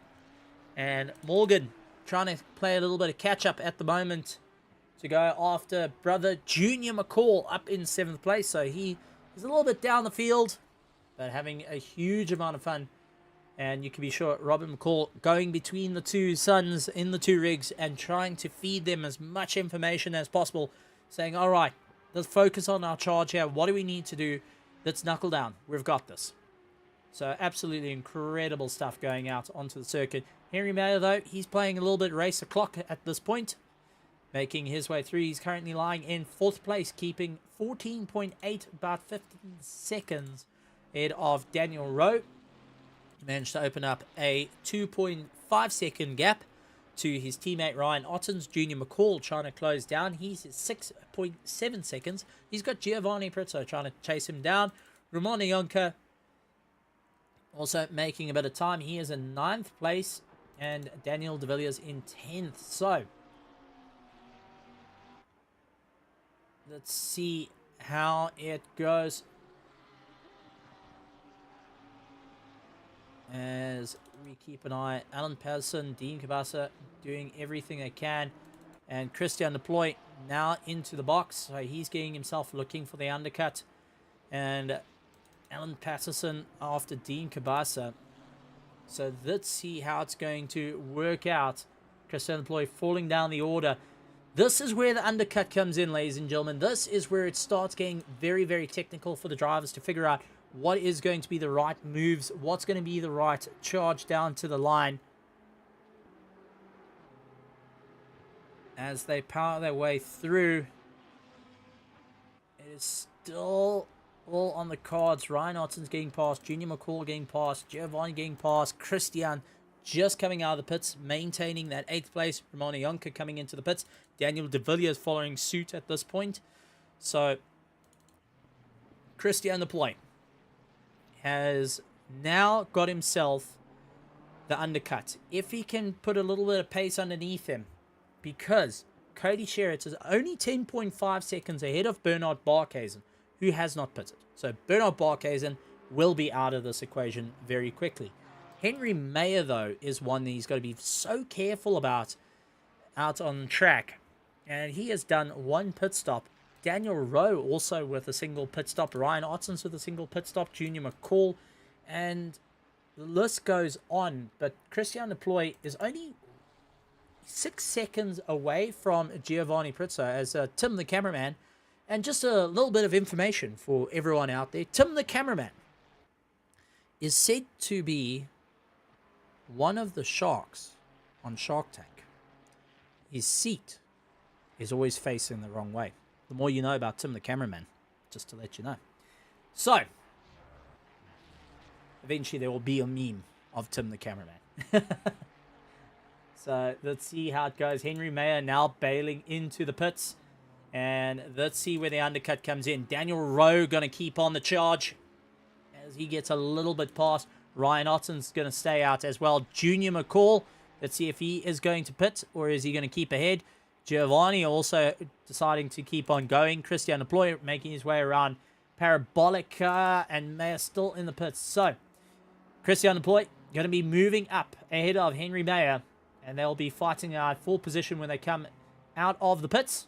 And Morgan trying to play a little bit of catch-up at the moment to go after brother Junior McCall up in 7th place. So he is a little bit down the field, but having a huge amount of fun. And you can be sure Robin McCall going between the two sons in the two rigs and trying to feed them as much information as possible. Saying, all right, let's focus on our charge here. What do we need to do? Let's knuckle down. We've got this. So absolutely incredible stuff going out onto the circuit. Henry Mayer, though, he's playing a little bit race the clock at this point. Making his way through. He's currently lying in 4th place, keeping 14.8, about 15 seconds ahead of Daniel Rowe. Managed to open up a 2.5 second gap to his teammate Ryan Ottens. Junior McCall trying to close down. He's at 6.7 seconds. He's got Giovanni Prizzo trying to chase him down. Romano Yonka also making a bit of time. He is in 9th place. And Daniel De Villiers in 10th. So let's see how it goes. As we keep an eye, Alan Patterson, Dean Cabasa doing everything they can. And Christian Deploy now into the box. So he's getting himself looking for the undercut. And Alan Patterson after Dean Cabasa. So let's see how it's going to work out. Christian Deploy falling down the order. This is where the undercut comes in, ladies and gentlemen. This is where it starts getting very, very technical for the drivers to figure out what is going to be the right moves, what's going to be the right charge down to the line as they power their way through. It is still all on the cards. Ryan Otten's getting past, Junior McCall getting past, Giovanni getting past, Christian just coming out of the pits, maintaining that 8th place. Romano Yonka coming into the pits. Daniel De Villiers following suit at this point. So Christian Deploy has now got himself the undercut. If he can put a little bit of pace underneath him, because Cody Sherritt is only 10.5 seconds ahead of Bernard Barkhuizen, who has not pitted. So Bernard Barkhuizen will be out of this equation very quickly. Henry Mayer, though, is one that he's got to be so careful about out on track. And he has done one pit stop. Daniel Rowe also with a single pit stop. Ryan Ottens with a single pit stop. Junior McCall. And the list goes on. But Christian Deploy is only 6 seconds away from Giovanni Prizzo as Tim the cameraman. And just a little bit of information for everyone out there. Tim the cameraman is said to be one of the sharks on Shark Tank. His seat is always facing the wrong way. The more you know about Tim the cameraman, just to let you know. So, eventually there will be a meme of Tim the cameraman. So let's see how it goes. Henry Mayer now bailing into the pits. And let's see where the undercut comes in. Daniel Rowe going to keep on the charge as he gets a little bit past. Ryan Otten's going to stay out as well. Junior McCall, let's see if he is going to pit or is he going to keep ahead. Giovanni also deciding to keep on going. Christian Deploy making his way around Parabolic and Mayer still in the pits. So Christian Deploy going to be moving up ahead of Henry Mayer. And they'll be fighting full position when they come out of the pits.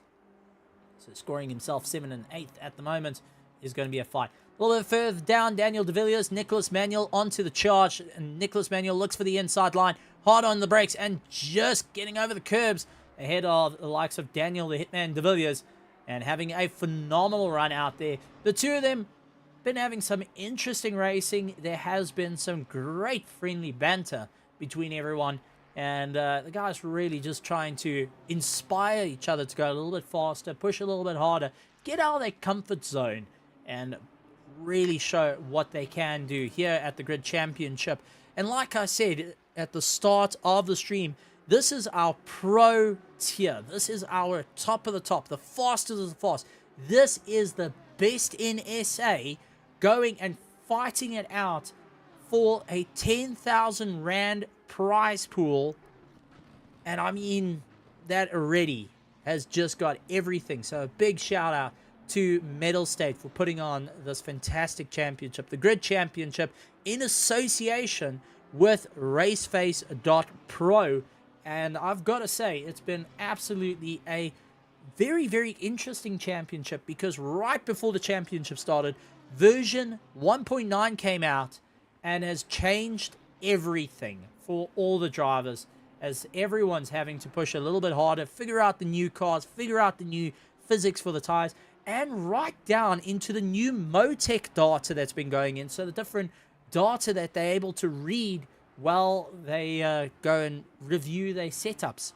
So scoring himself 7th and 8th at the moment is going to be a fight. A little bit further down, Daniel de Villiers, Nicholas Manuel onto the charge. And Nicholas Manuel looks for the inside line. Hard on the brakes and just getting over the curbs ahead of the likes of Daniel the Hitman de Villiers. And having a phenomenal run out there. The two of them been having some interesting racing. There has been some great friendly banter between everyone. And the guys really just trying to inspire each other to go a little bit faster, push a little bit harder, get out of their comfort zone, and really show what they can do here at the Grid Championship. And like I said at the start of the stream, this is our pro tier. This is our top of the top, the fastest of the fast. This is the best in SA going and fighting it out for a 10,000 Rand prize pool. And I mean, that already has just got everything. So a big shout out to Mettlestate for putting on this fantastic championship, the Grid Championship, in association with RaceFace.Pro. And I've got to say, it's been absolutely a very, very interesting championship because right before the championship started, version 1.9 came out and has changed everything for all the drivers as everyone's having to push a little bit harder, figure out the new cars, figure out the new physics for the tires, and right down into the new Motec data that's been going in. So the different data that they're able to read while they go and review their setups.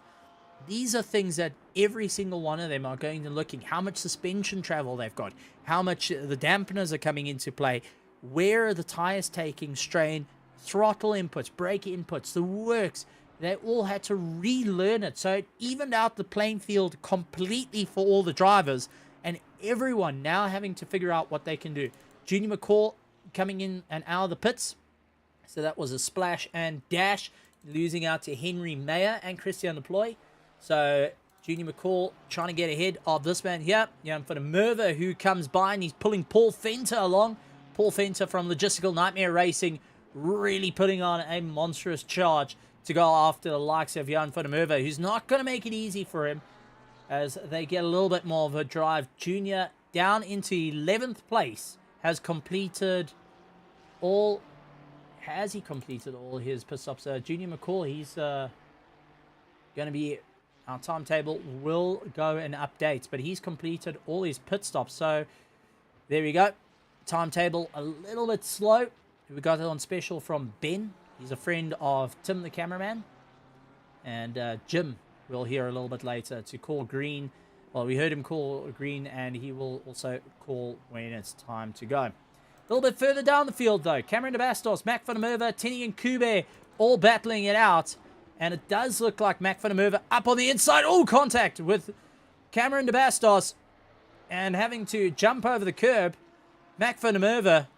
These are things that every single one of them are going to look at. How much suspension travel they've got, how much the dampeners are coming into play, where are the tires taking strain, throttle inputs, brake inputs, the works. They all had to relearn it. So it evened out the playing field completely for all the drivers and everyone now having to figure out what they can do. Junior McCall coming in and out of the pits. So that was a splash and dash, losing out to Henry Mayer and Christian Deploy. So Junior McCall trying to get ahead of this man here. For the Merva who comes by and he's pulling Paul Fenter along. Paul Fenter from Logistical Nightmare Racing really putting on a monstrous charge to go after the likes of Jan van der Merwe, who's not going to make it easy for him as they get a little bit more of a drive. Junior down into 11th place has completed all... Has he completed all his pit stops? Junior McCall, he's going to be... Our timetable will go and update, but he's completed all his pit stops. So there we go. Timetable a little bit slow. We got it on special from Ben. He's a friend of Tim the cameraman. And Jim we'll hear a little bit later to call green. Well, we heard him call green, and he will also call when it's time to go. A little bit further down the field, though. Cameron de Bastos, Mac van der Merwe, Tinny and Kube all battling it out. And it does look like Mac van der Merwe up on the inside. Oh, contact with Cameron de Bastos. And having to jump over the curb. Mac van der Merwe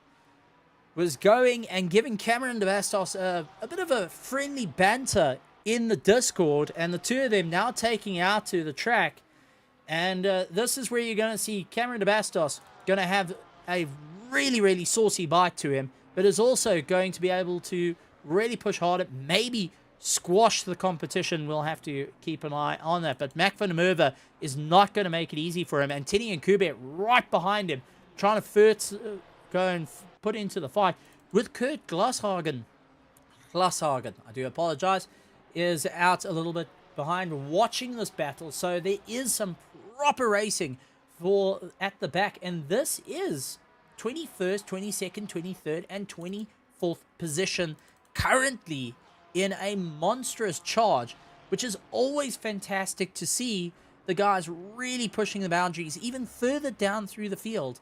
was going and giving Cameron de Bastos a bit of a friendly banter in the Discord. And the two of them now taking out to the track. And this is where you're going to see Cameron de Bastos going to have a really, really saucy bite to him. But is also going to be able to really push harder. Maybe squash the competition. We'll have to keep an eye on that. But Mac van der Merwe is not going to make it easy for him. And Tinny and Kubert right behind him, trying to first go and put into the fight with Kurt Glashagen. I do apologize, is out a little bit behind watching this battle. So there is some proper racing for at the back. And this is 21st, 22nd, 23rd, and 24th position currently in a monstrous charge, which is always fantastic to see the guys really pushing the boundaries even further down through the field.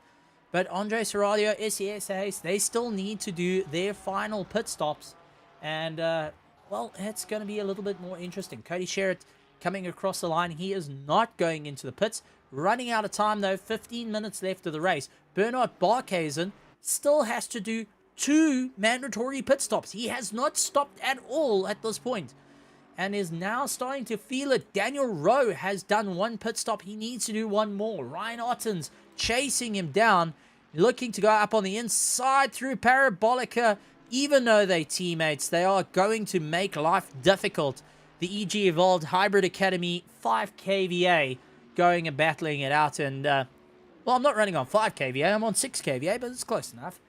But Andre Serradio, SES, they still need to do their final pit stops. And well, it's going to be a little bit more interesting. Cody Sherritt coming across the line. He is not going into the pits. Running out of time, though. 15 minutes left of the race. Bernard Barkhuizen still has to do 2 mandatory pit stops. He has not stopped at all at this point and is now starting to feel it. Daniel Rowe has done 1 pit stop. He needs to do 1 more. Ryan Ottens chasing him down, looking to go up on the inside through Parabolica. Even though they're teammates, they are going to make life difficult. The EG Evolved Hybrid Academy 5 kVA going and battling it out. And, well, I'm not running on 5 kVA. I'm on 6 kVA, but it's close enough.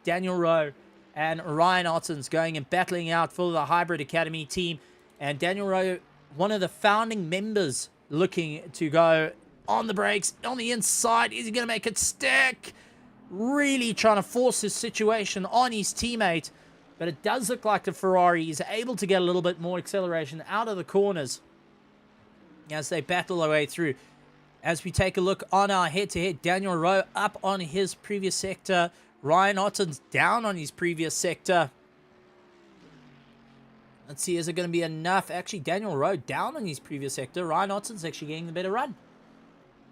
Daniel Rowe and Ryan Ottens going and battling out for the Hybrid Academy team. And Daniel Rowe, one of the founding members, looking to go on the brakes, on the inside. Is he going to make it stick? Really trying to force his situation on his teammate. But it does look like the Ferrari is able to get a little bit more acceleration out of the corners as they battle their way through. As we take a look on our head-to-head, Daniel Rowe up on his previous sector. Ryan Ottens down on his previous sector. Let's see, is it going to be enough? Actually, Daniel Rowe down on his previous sector. Ryan Ottens actually getting the better run.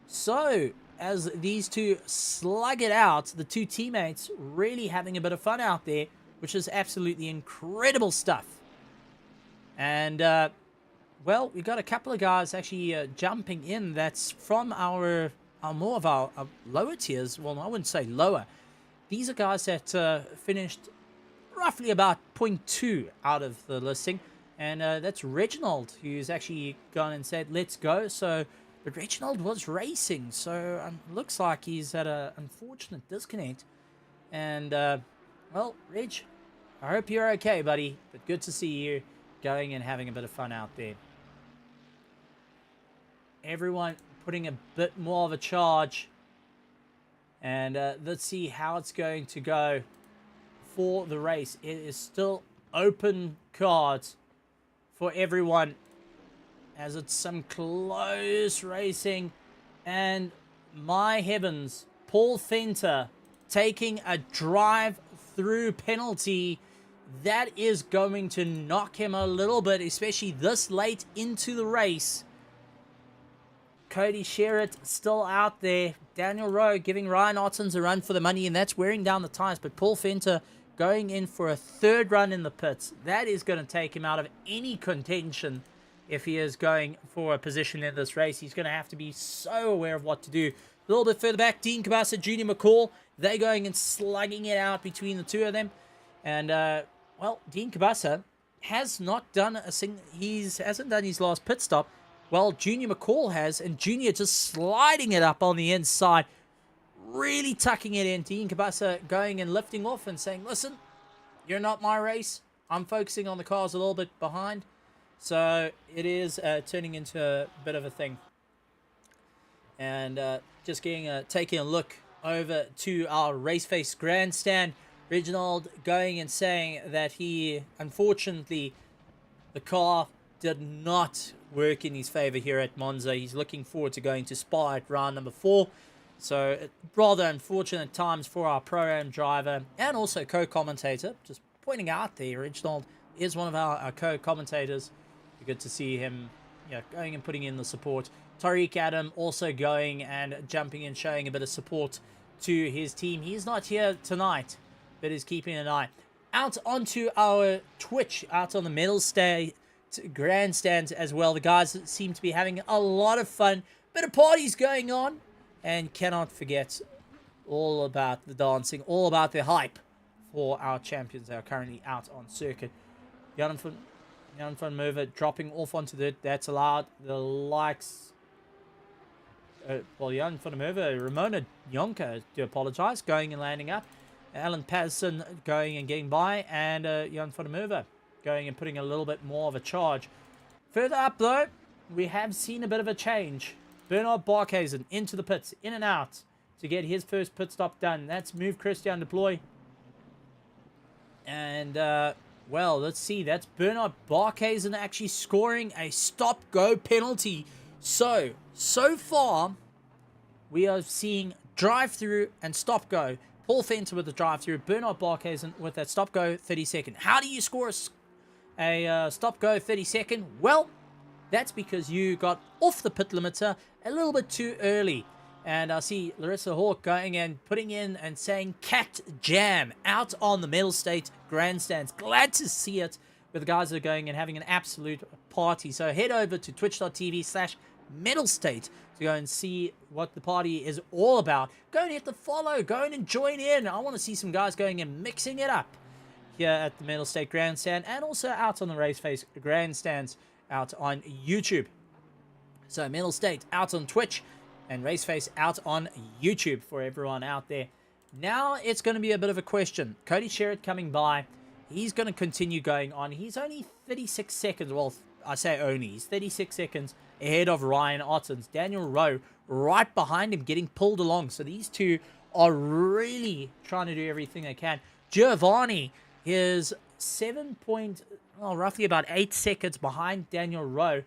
So, as these two slug it out, the 2 teammates really having a bit of fun out there, which is absolutely incredible stuff. And, well, we've got a couple of guys actually jumping in that's from our more of our lower tiers. Well, I wouldn't say lower. These are guys that finished roughly about 0.2 out of the listing. And that's Reginald, who's actually gone and said, let's go. So, but Reginald was racing. So, looks like he's at an unfortunate disconnect. And, well, Reg, I hope you're okay, buddy. But good to see you going and having a bit of fun out there. Everyone putting a bit more of a charge. And let's see how it's going to go for the race. It is still open cards for everyone, as it's some close racing. And my heavens, Paul Fenter taking a drive-through penalty. That is going to knock him a little bit, especially this late into the race. Cody Sherritt still out there. Daniel Rowe giving Ryan Ottens a run for the money, and that's wearing down the tires. But Paul Fenter going in for a 3rd run in the pits. That is going to take him out of any contention if he is going for a position in this race. He's going to have to be so aware of what to do. A little bit further back, Dean Cabasa, Junior McCall. They're going and slugging it out between the 2 of them. And, well, Dean Cabasa has not done a single... hasn't done his last pit stop. Well, Junior McCall has, and Junior just sliding it up on the inside, really tucking it in. Dean Cabasa going and lifting off and saying, listen, you're not my race. I'm focusing on the cars a little bit behind. So it is turning into a bit of a thing. And just taking a look over to our RaceFace grandstand. Reginald going and saying that he, unfortunately, the car did not work in his favor here at Monza. He's looking forward to going to Spa at round number 4. So, rather unfortunate times for our Pro-Am driver and also co-commentator. Just pointing out there, Reginald is one of our co-commentators. Good to see him going and putting in the support. Tariq Adam also going and jumping and showing a bit of support to his team. He's not here tonight, but is keeping an eye out onto our Twitch, out on the Mettlestate grandstands as well. The guys seem to be having a lot of fun. Bit of parties going on. And cannot forget all about the dancing, all about the hype for our champions that are currently out on circuit. Jan van Merwe dropping off onto the... That's allowed. The likes... well, Jan van Merwe, Ramona Jonker, do apologize, going and landing up. Alan Patterson going and getting by. And Jan van Merwe going and putting a little bit more of a charge. Further up, though, we have seen a bit of a change. Bernard Barkhuizen into the pits, in and out, to get his first pit stop done. That's move Christian Deploy. And, well, let's see. That's Bernard Barkhuizen actually scoring a stop-go penalty. So far, we are seeing drive-through and stop-go. Paul Fenter with the drive-through, Bernard Barkhuizen with that stop-go 30-second. How do you score a stop-go 30-second. Well, that's because you got off the pit limiter a little bit too early. And I see Larissa Hawk going and putting in and saying cat jam out on the Mettlestate grandstands. Glad to see it, where the guys are going and having an absolute party. So head over to twitch.tv/Mettlestate to go and see what the party is all about. Go and hit the follow. Go in and join in. I want to see some guys going and mixing it up here at the Mettlestate grandstand and also out on the RaceFace grandstands out on YouTube. So Mettlestate out on Twitch and RaceFace out on YouTube for everyone out there. Now it's going to be a bit of a question. Cody Sherritt coming by. He's going to continue going on. He's only 36 seconds. Well, I say only. He's 36 seconds ahead of Ryan Ottens. Daniel Rowe right behind him getting pulled along. So these two are really trying to do everything they can. Giovanni is roughly about 8 seconds behind Daniel Rowe.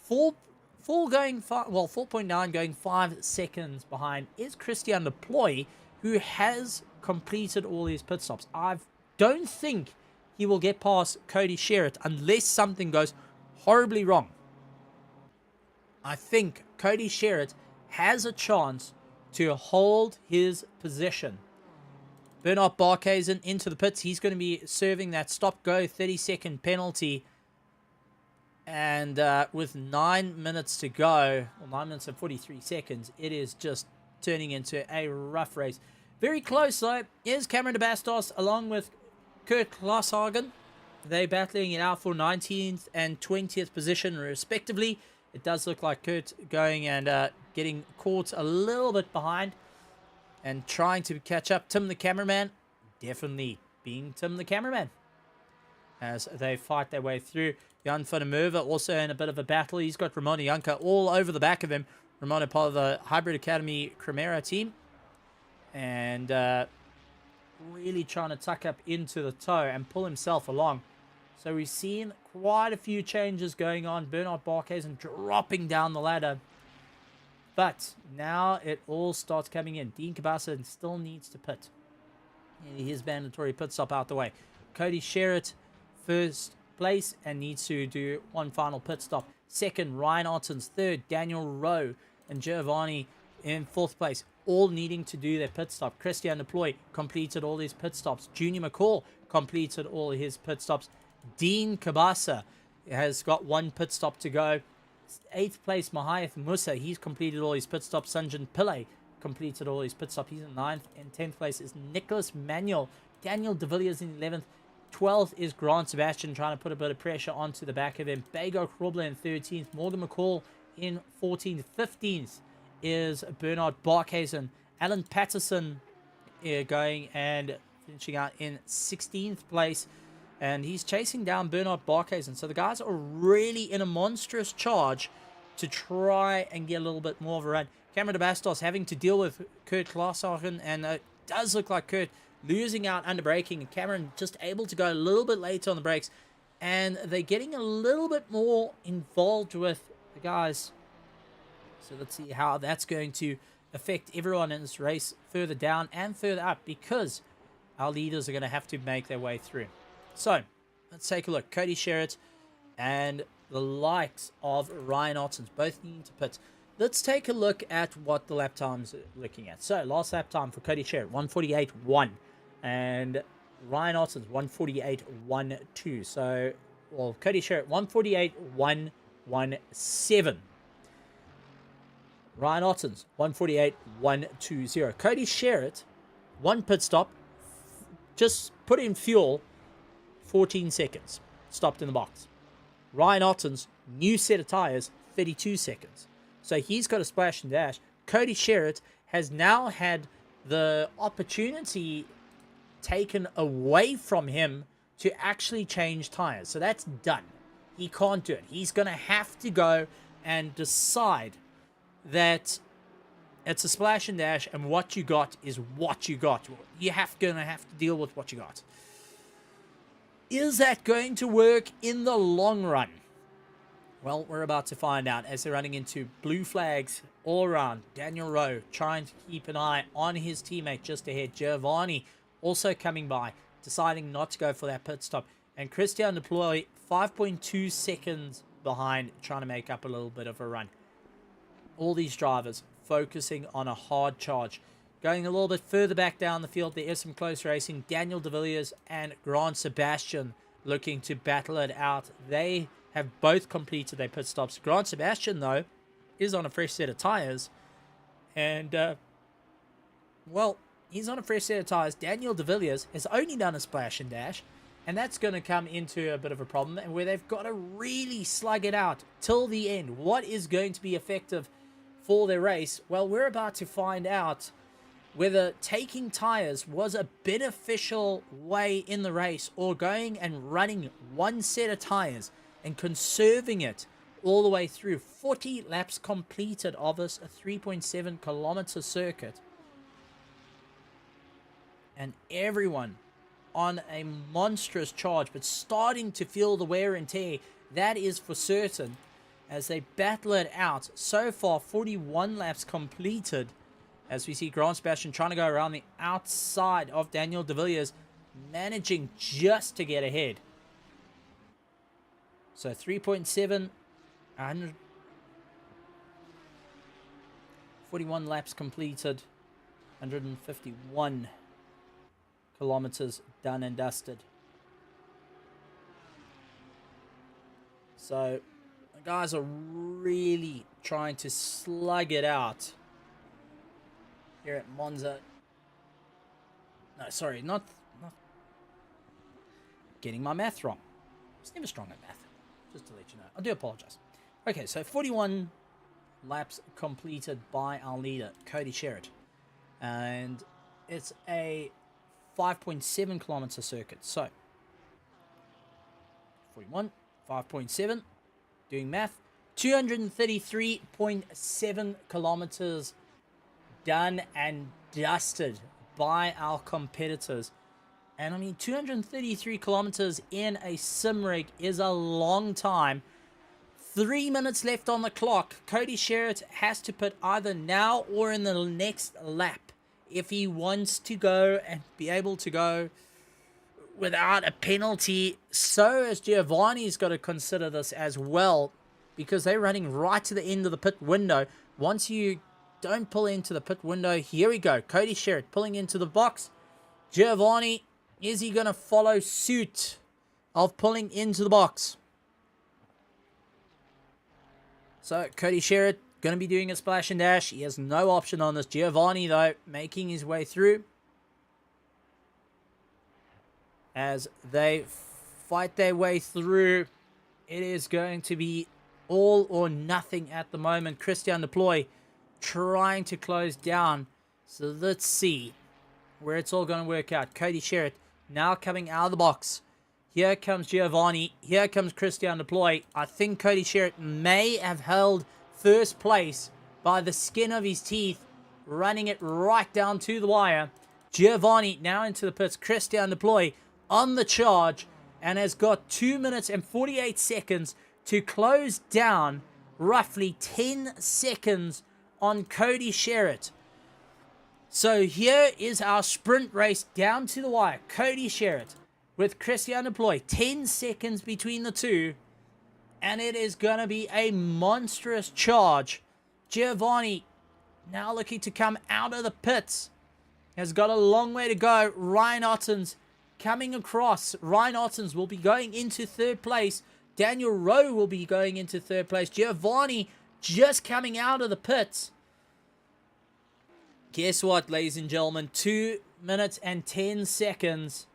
4.9 going 5 seconds behind is Christian Deploy, who has completed all his pit stops. I don't think he will get past Cody Sherritt unless something goes horribly wrong. I think Cody Sherritt has a chance to hold his position. Bernard Barkhuizen into the pits. He's going to be serving that stop-go 30-second penalty. And with 9 minutes to go, well, 9 minutes and 43 seconds, it is just turning into a rough race. Very close, though, is Cameron de Bastos along with Kurt Klaashagen. They battling it out for 19th and 20th position, respectively. It does look like Kurt going and getting caught a little bit behind and trying to catch up. Tim the cameraman, definitely being Tim the cameraman as they fight their way through. Jan van der Merwe also in a bit of a battle. He's got Ramona Janka all over the back of him. Ramona part of the Hybrid Academy Cremera team. And really trying to tuck up into the toe and pull himself along. So we've seen quite a few changes going on. Bernard Barkhuizen dropping down the ladder. But now it all starts coming in. Dean Cabasa still needs to pit. His mandatory pit stop out the way. Cody Sherritt first place and needs to do one final pit stop. Second, Ryan Ottens. Third, Daniel Rowe and Giovanni in fourth place, all needing to do their pit stop. Christian Deploy completed all his pit stops. Junior McCall completed all his pit stops. Dean Cabasa has got one pit stop to go. 8th place, Mahayath Musa. He's completed all his pit stops. Sanjan Pillay completed all his pit stops. He's in 9th. And 10th place is Nicholas Manuel. Daniel De Villiers in 11th. 12th is Grant Sebastian trying to put a bit of pressure onto the back of him. Bago Krobler in 13th. Morgan McCall in 14th. 15th is Bernard Barkhuizen. Alan Patterson going and finishing out in 16th place. And he's chasing down Bernard Barkhuizen. So the guys are really in a monstrous charge to try and get a little bit more of a run. Cameron de Bastos having to deal with Kurt Klaashagen. And it does look like Kurt losing out under braking. And Cameron just able to go a little bit later on the brakes. And they're getting a little bit more involved with the guys. So let's see how that's going to affect everyone in this race further down and further up. Because our leaders are going to have to make their way through. So, let's take a look. Cody Sherritt and the likes of Ryan Ottens both need to pit. Let's take a look at what the lap times are looking at. So, last lap time for Cody Sherritt, 1:48.1. And Ryan Ottens, 1:48.12. So, well, Cody Sherritt, 1:48.117. Ryan Ottens, 1:48.120. Cody Sherritt, one pit stop, just put in fuel, 14 seconds. Stopped in the box. Ryan Ottens, new set of tires, 32 seconds. So he's got a splash and dash. Cody Sherritt has now had the opportunity taken away from him to actually change tires. So that's done. He can't do it. He's going to have to go and decide that it's a splash and dash and what you got is what you got. You're going to have to deal with what you got. Is that going to work in the long run? Well, we're about to find out as they're running into blue flags all around. Daniel Rowe trying to keep an eye on his teammate just ahead. Giovanni also coming by, deciding not to go for that pit stop. And Christian Deploy 5.2 seconds behind, trying to make up a little bit of a run. All these drivers focusing on a hard charge. Going a little bit further back down the field, there is some close racing. Daniel De Villiers and Grant Sebastian looking to battle it out. They have both completed their pit stops. Grant Sebastian, though, is on a fresh set of tires. And, well, he's on a fresh set of tires. Daniel De Villiers has only done a splash and dash. And that's going to come into a bit of a problem, and where they've got to really slug it out till the end. What is going to be effective for their race? Well, we're about to find out whether taking tires was a beneficial way in the race, or going and running one set of tires and conserving it all the way through. 40 laps completed of this, a 3.7 kilometer circuit. And everyone on a monstrous charge, but starting to feel the wear and tear. That is for certain, as they battle it out. So far, 41 laps completed, as we see Grant Sebastian trying to go around the outside of Daniel De Villiers, managing just to get ahead. So 3.7, 41 laps completed, 151 kilometers done and dusted. So the guys are really trying to slug it out here at Monza. No, sorry, not getting my math wrong. I was never strong at math, just to let you know. I do apologize. Okay, so 41 laps completed by our leader, Cody Sherritt. And it's a 5.7 kilometer circuit. So 41, 5.7, doing math, 233.7 kilometers done and dusted by our competitors. And I mean, 233 kilometers in a sim rig is a long time. 3 minutes left on the clock. Cody Sherritt has to put either now or in the next lap if he wants to go and be able to go without a penalty. So as Giovanni's got to consider this as well, because they're running right to the end of the pit window. Once you don't pull into the pit window, here we go. Cody Sherritt pulling into the box. Giovanni, is he going to follow suit of pulling into the box? So Cody Sherritt going to be doing a splash and dash. He has no option on this. Giovanni, though, making his way through as they fight their way through. It is going to be all or nothing at the moment. Christian Deploy trying to close down. So let's see where it's all going to work out. Cody Sherritt now coming out of the box. Here comes Giovanni. Here comes Christian Deploy. I think Cody Sherritt may have held first place by the skin of his teeth, running it right down to the wire. Giovanni now into the pits. Christian Deploy on the charge and has got 2 minutes and 48 seconds to close down, roughly 10 seconds on Cody Sherritt. So here is our sprint race down to the wire. Cody Sherritt with Christian Deploy, 10 seconds between the two. And it is going to be a monstrous charge. Giovanni now looking to come out of the pits. Has got a long way to go. Ryan Ottens coming across. Ryan Ottens will be going into third place. Daniel Rowe will be going into third place. Giovanni just coming out of the pits. Guess what, ladies and gentlemen? 2 minutes and 10 seconds.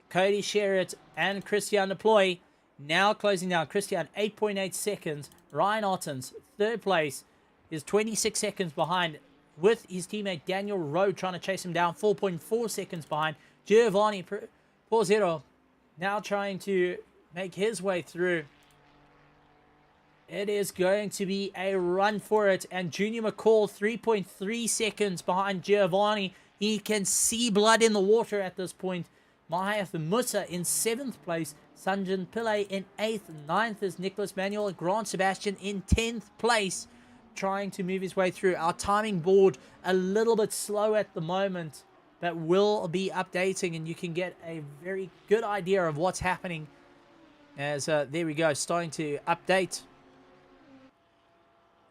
Cody Sherritt and Christian Deploy now closing down. Christian, 8.8 seconds. Ryan Ottens, third place, is 26 seconds behind, with his teammate Daniel Rowe trying to chase him down, 4.4 seconds behind. Giovanni Porzero now trying to make his way through. It is going to be a run for it. And Junior McCall, 3.3 seconds behind Giovanni. He can see blood in the water at this point. Mahath Musa in 7th place. Sanjan Pillay in 8th. 9th is Nicholas Manuel and Grant Sebastian in 10th place, trying to move his way through. Our timing board a little bit slow at the moment, but will be updating, and you can get a very good idea of what's happening As there we go, starting to update.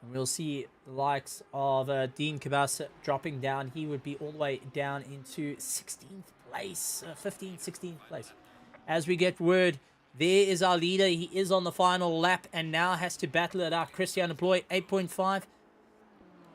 And we'll see the likes of Dean Cabasa dropping down. He would be all the way down into 16th place, 15th, 16th place. As we get word, there is our leader. He is on the final lap and now has to battle it out. Christian Deploy, 8.5.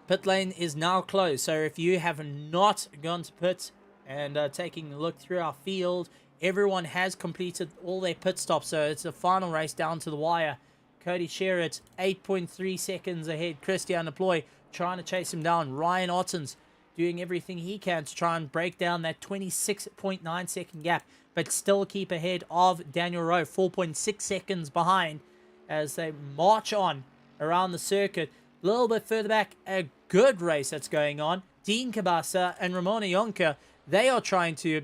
Pit lane is now closed. So if you have not gone to pit and taking a look through our field, everyone has completed all their pit stops. So it's a final race down to the wire. Cody Sherritt, 8.3 seconds ahead. Christian Deploy trying to chase him down. Ryan Ottens doing everything he can to try and break down that 26.9 second gap, but still keep ahead of Daniel Rowe, 4.6 seconds behind as they march on around the circuit. A little bit further back, a good race that's going on. Dean Cabasa and Ramona Yonka, they are trying to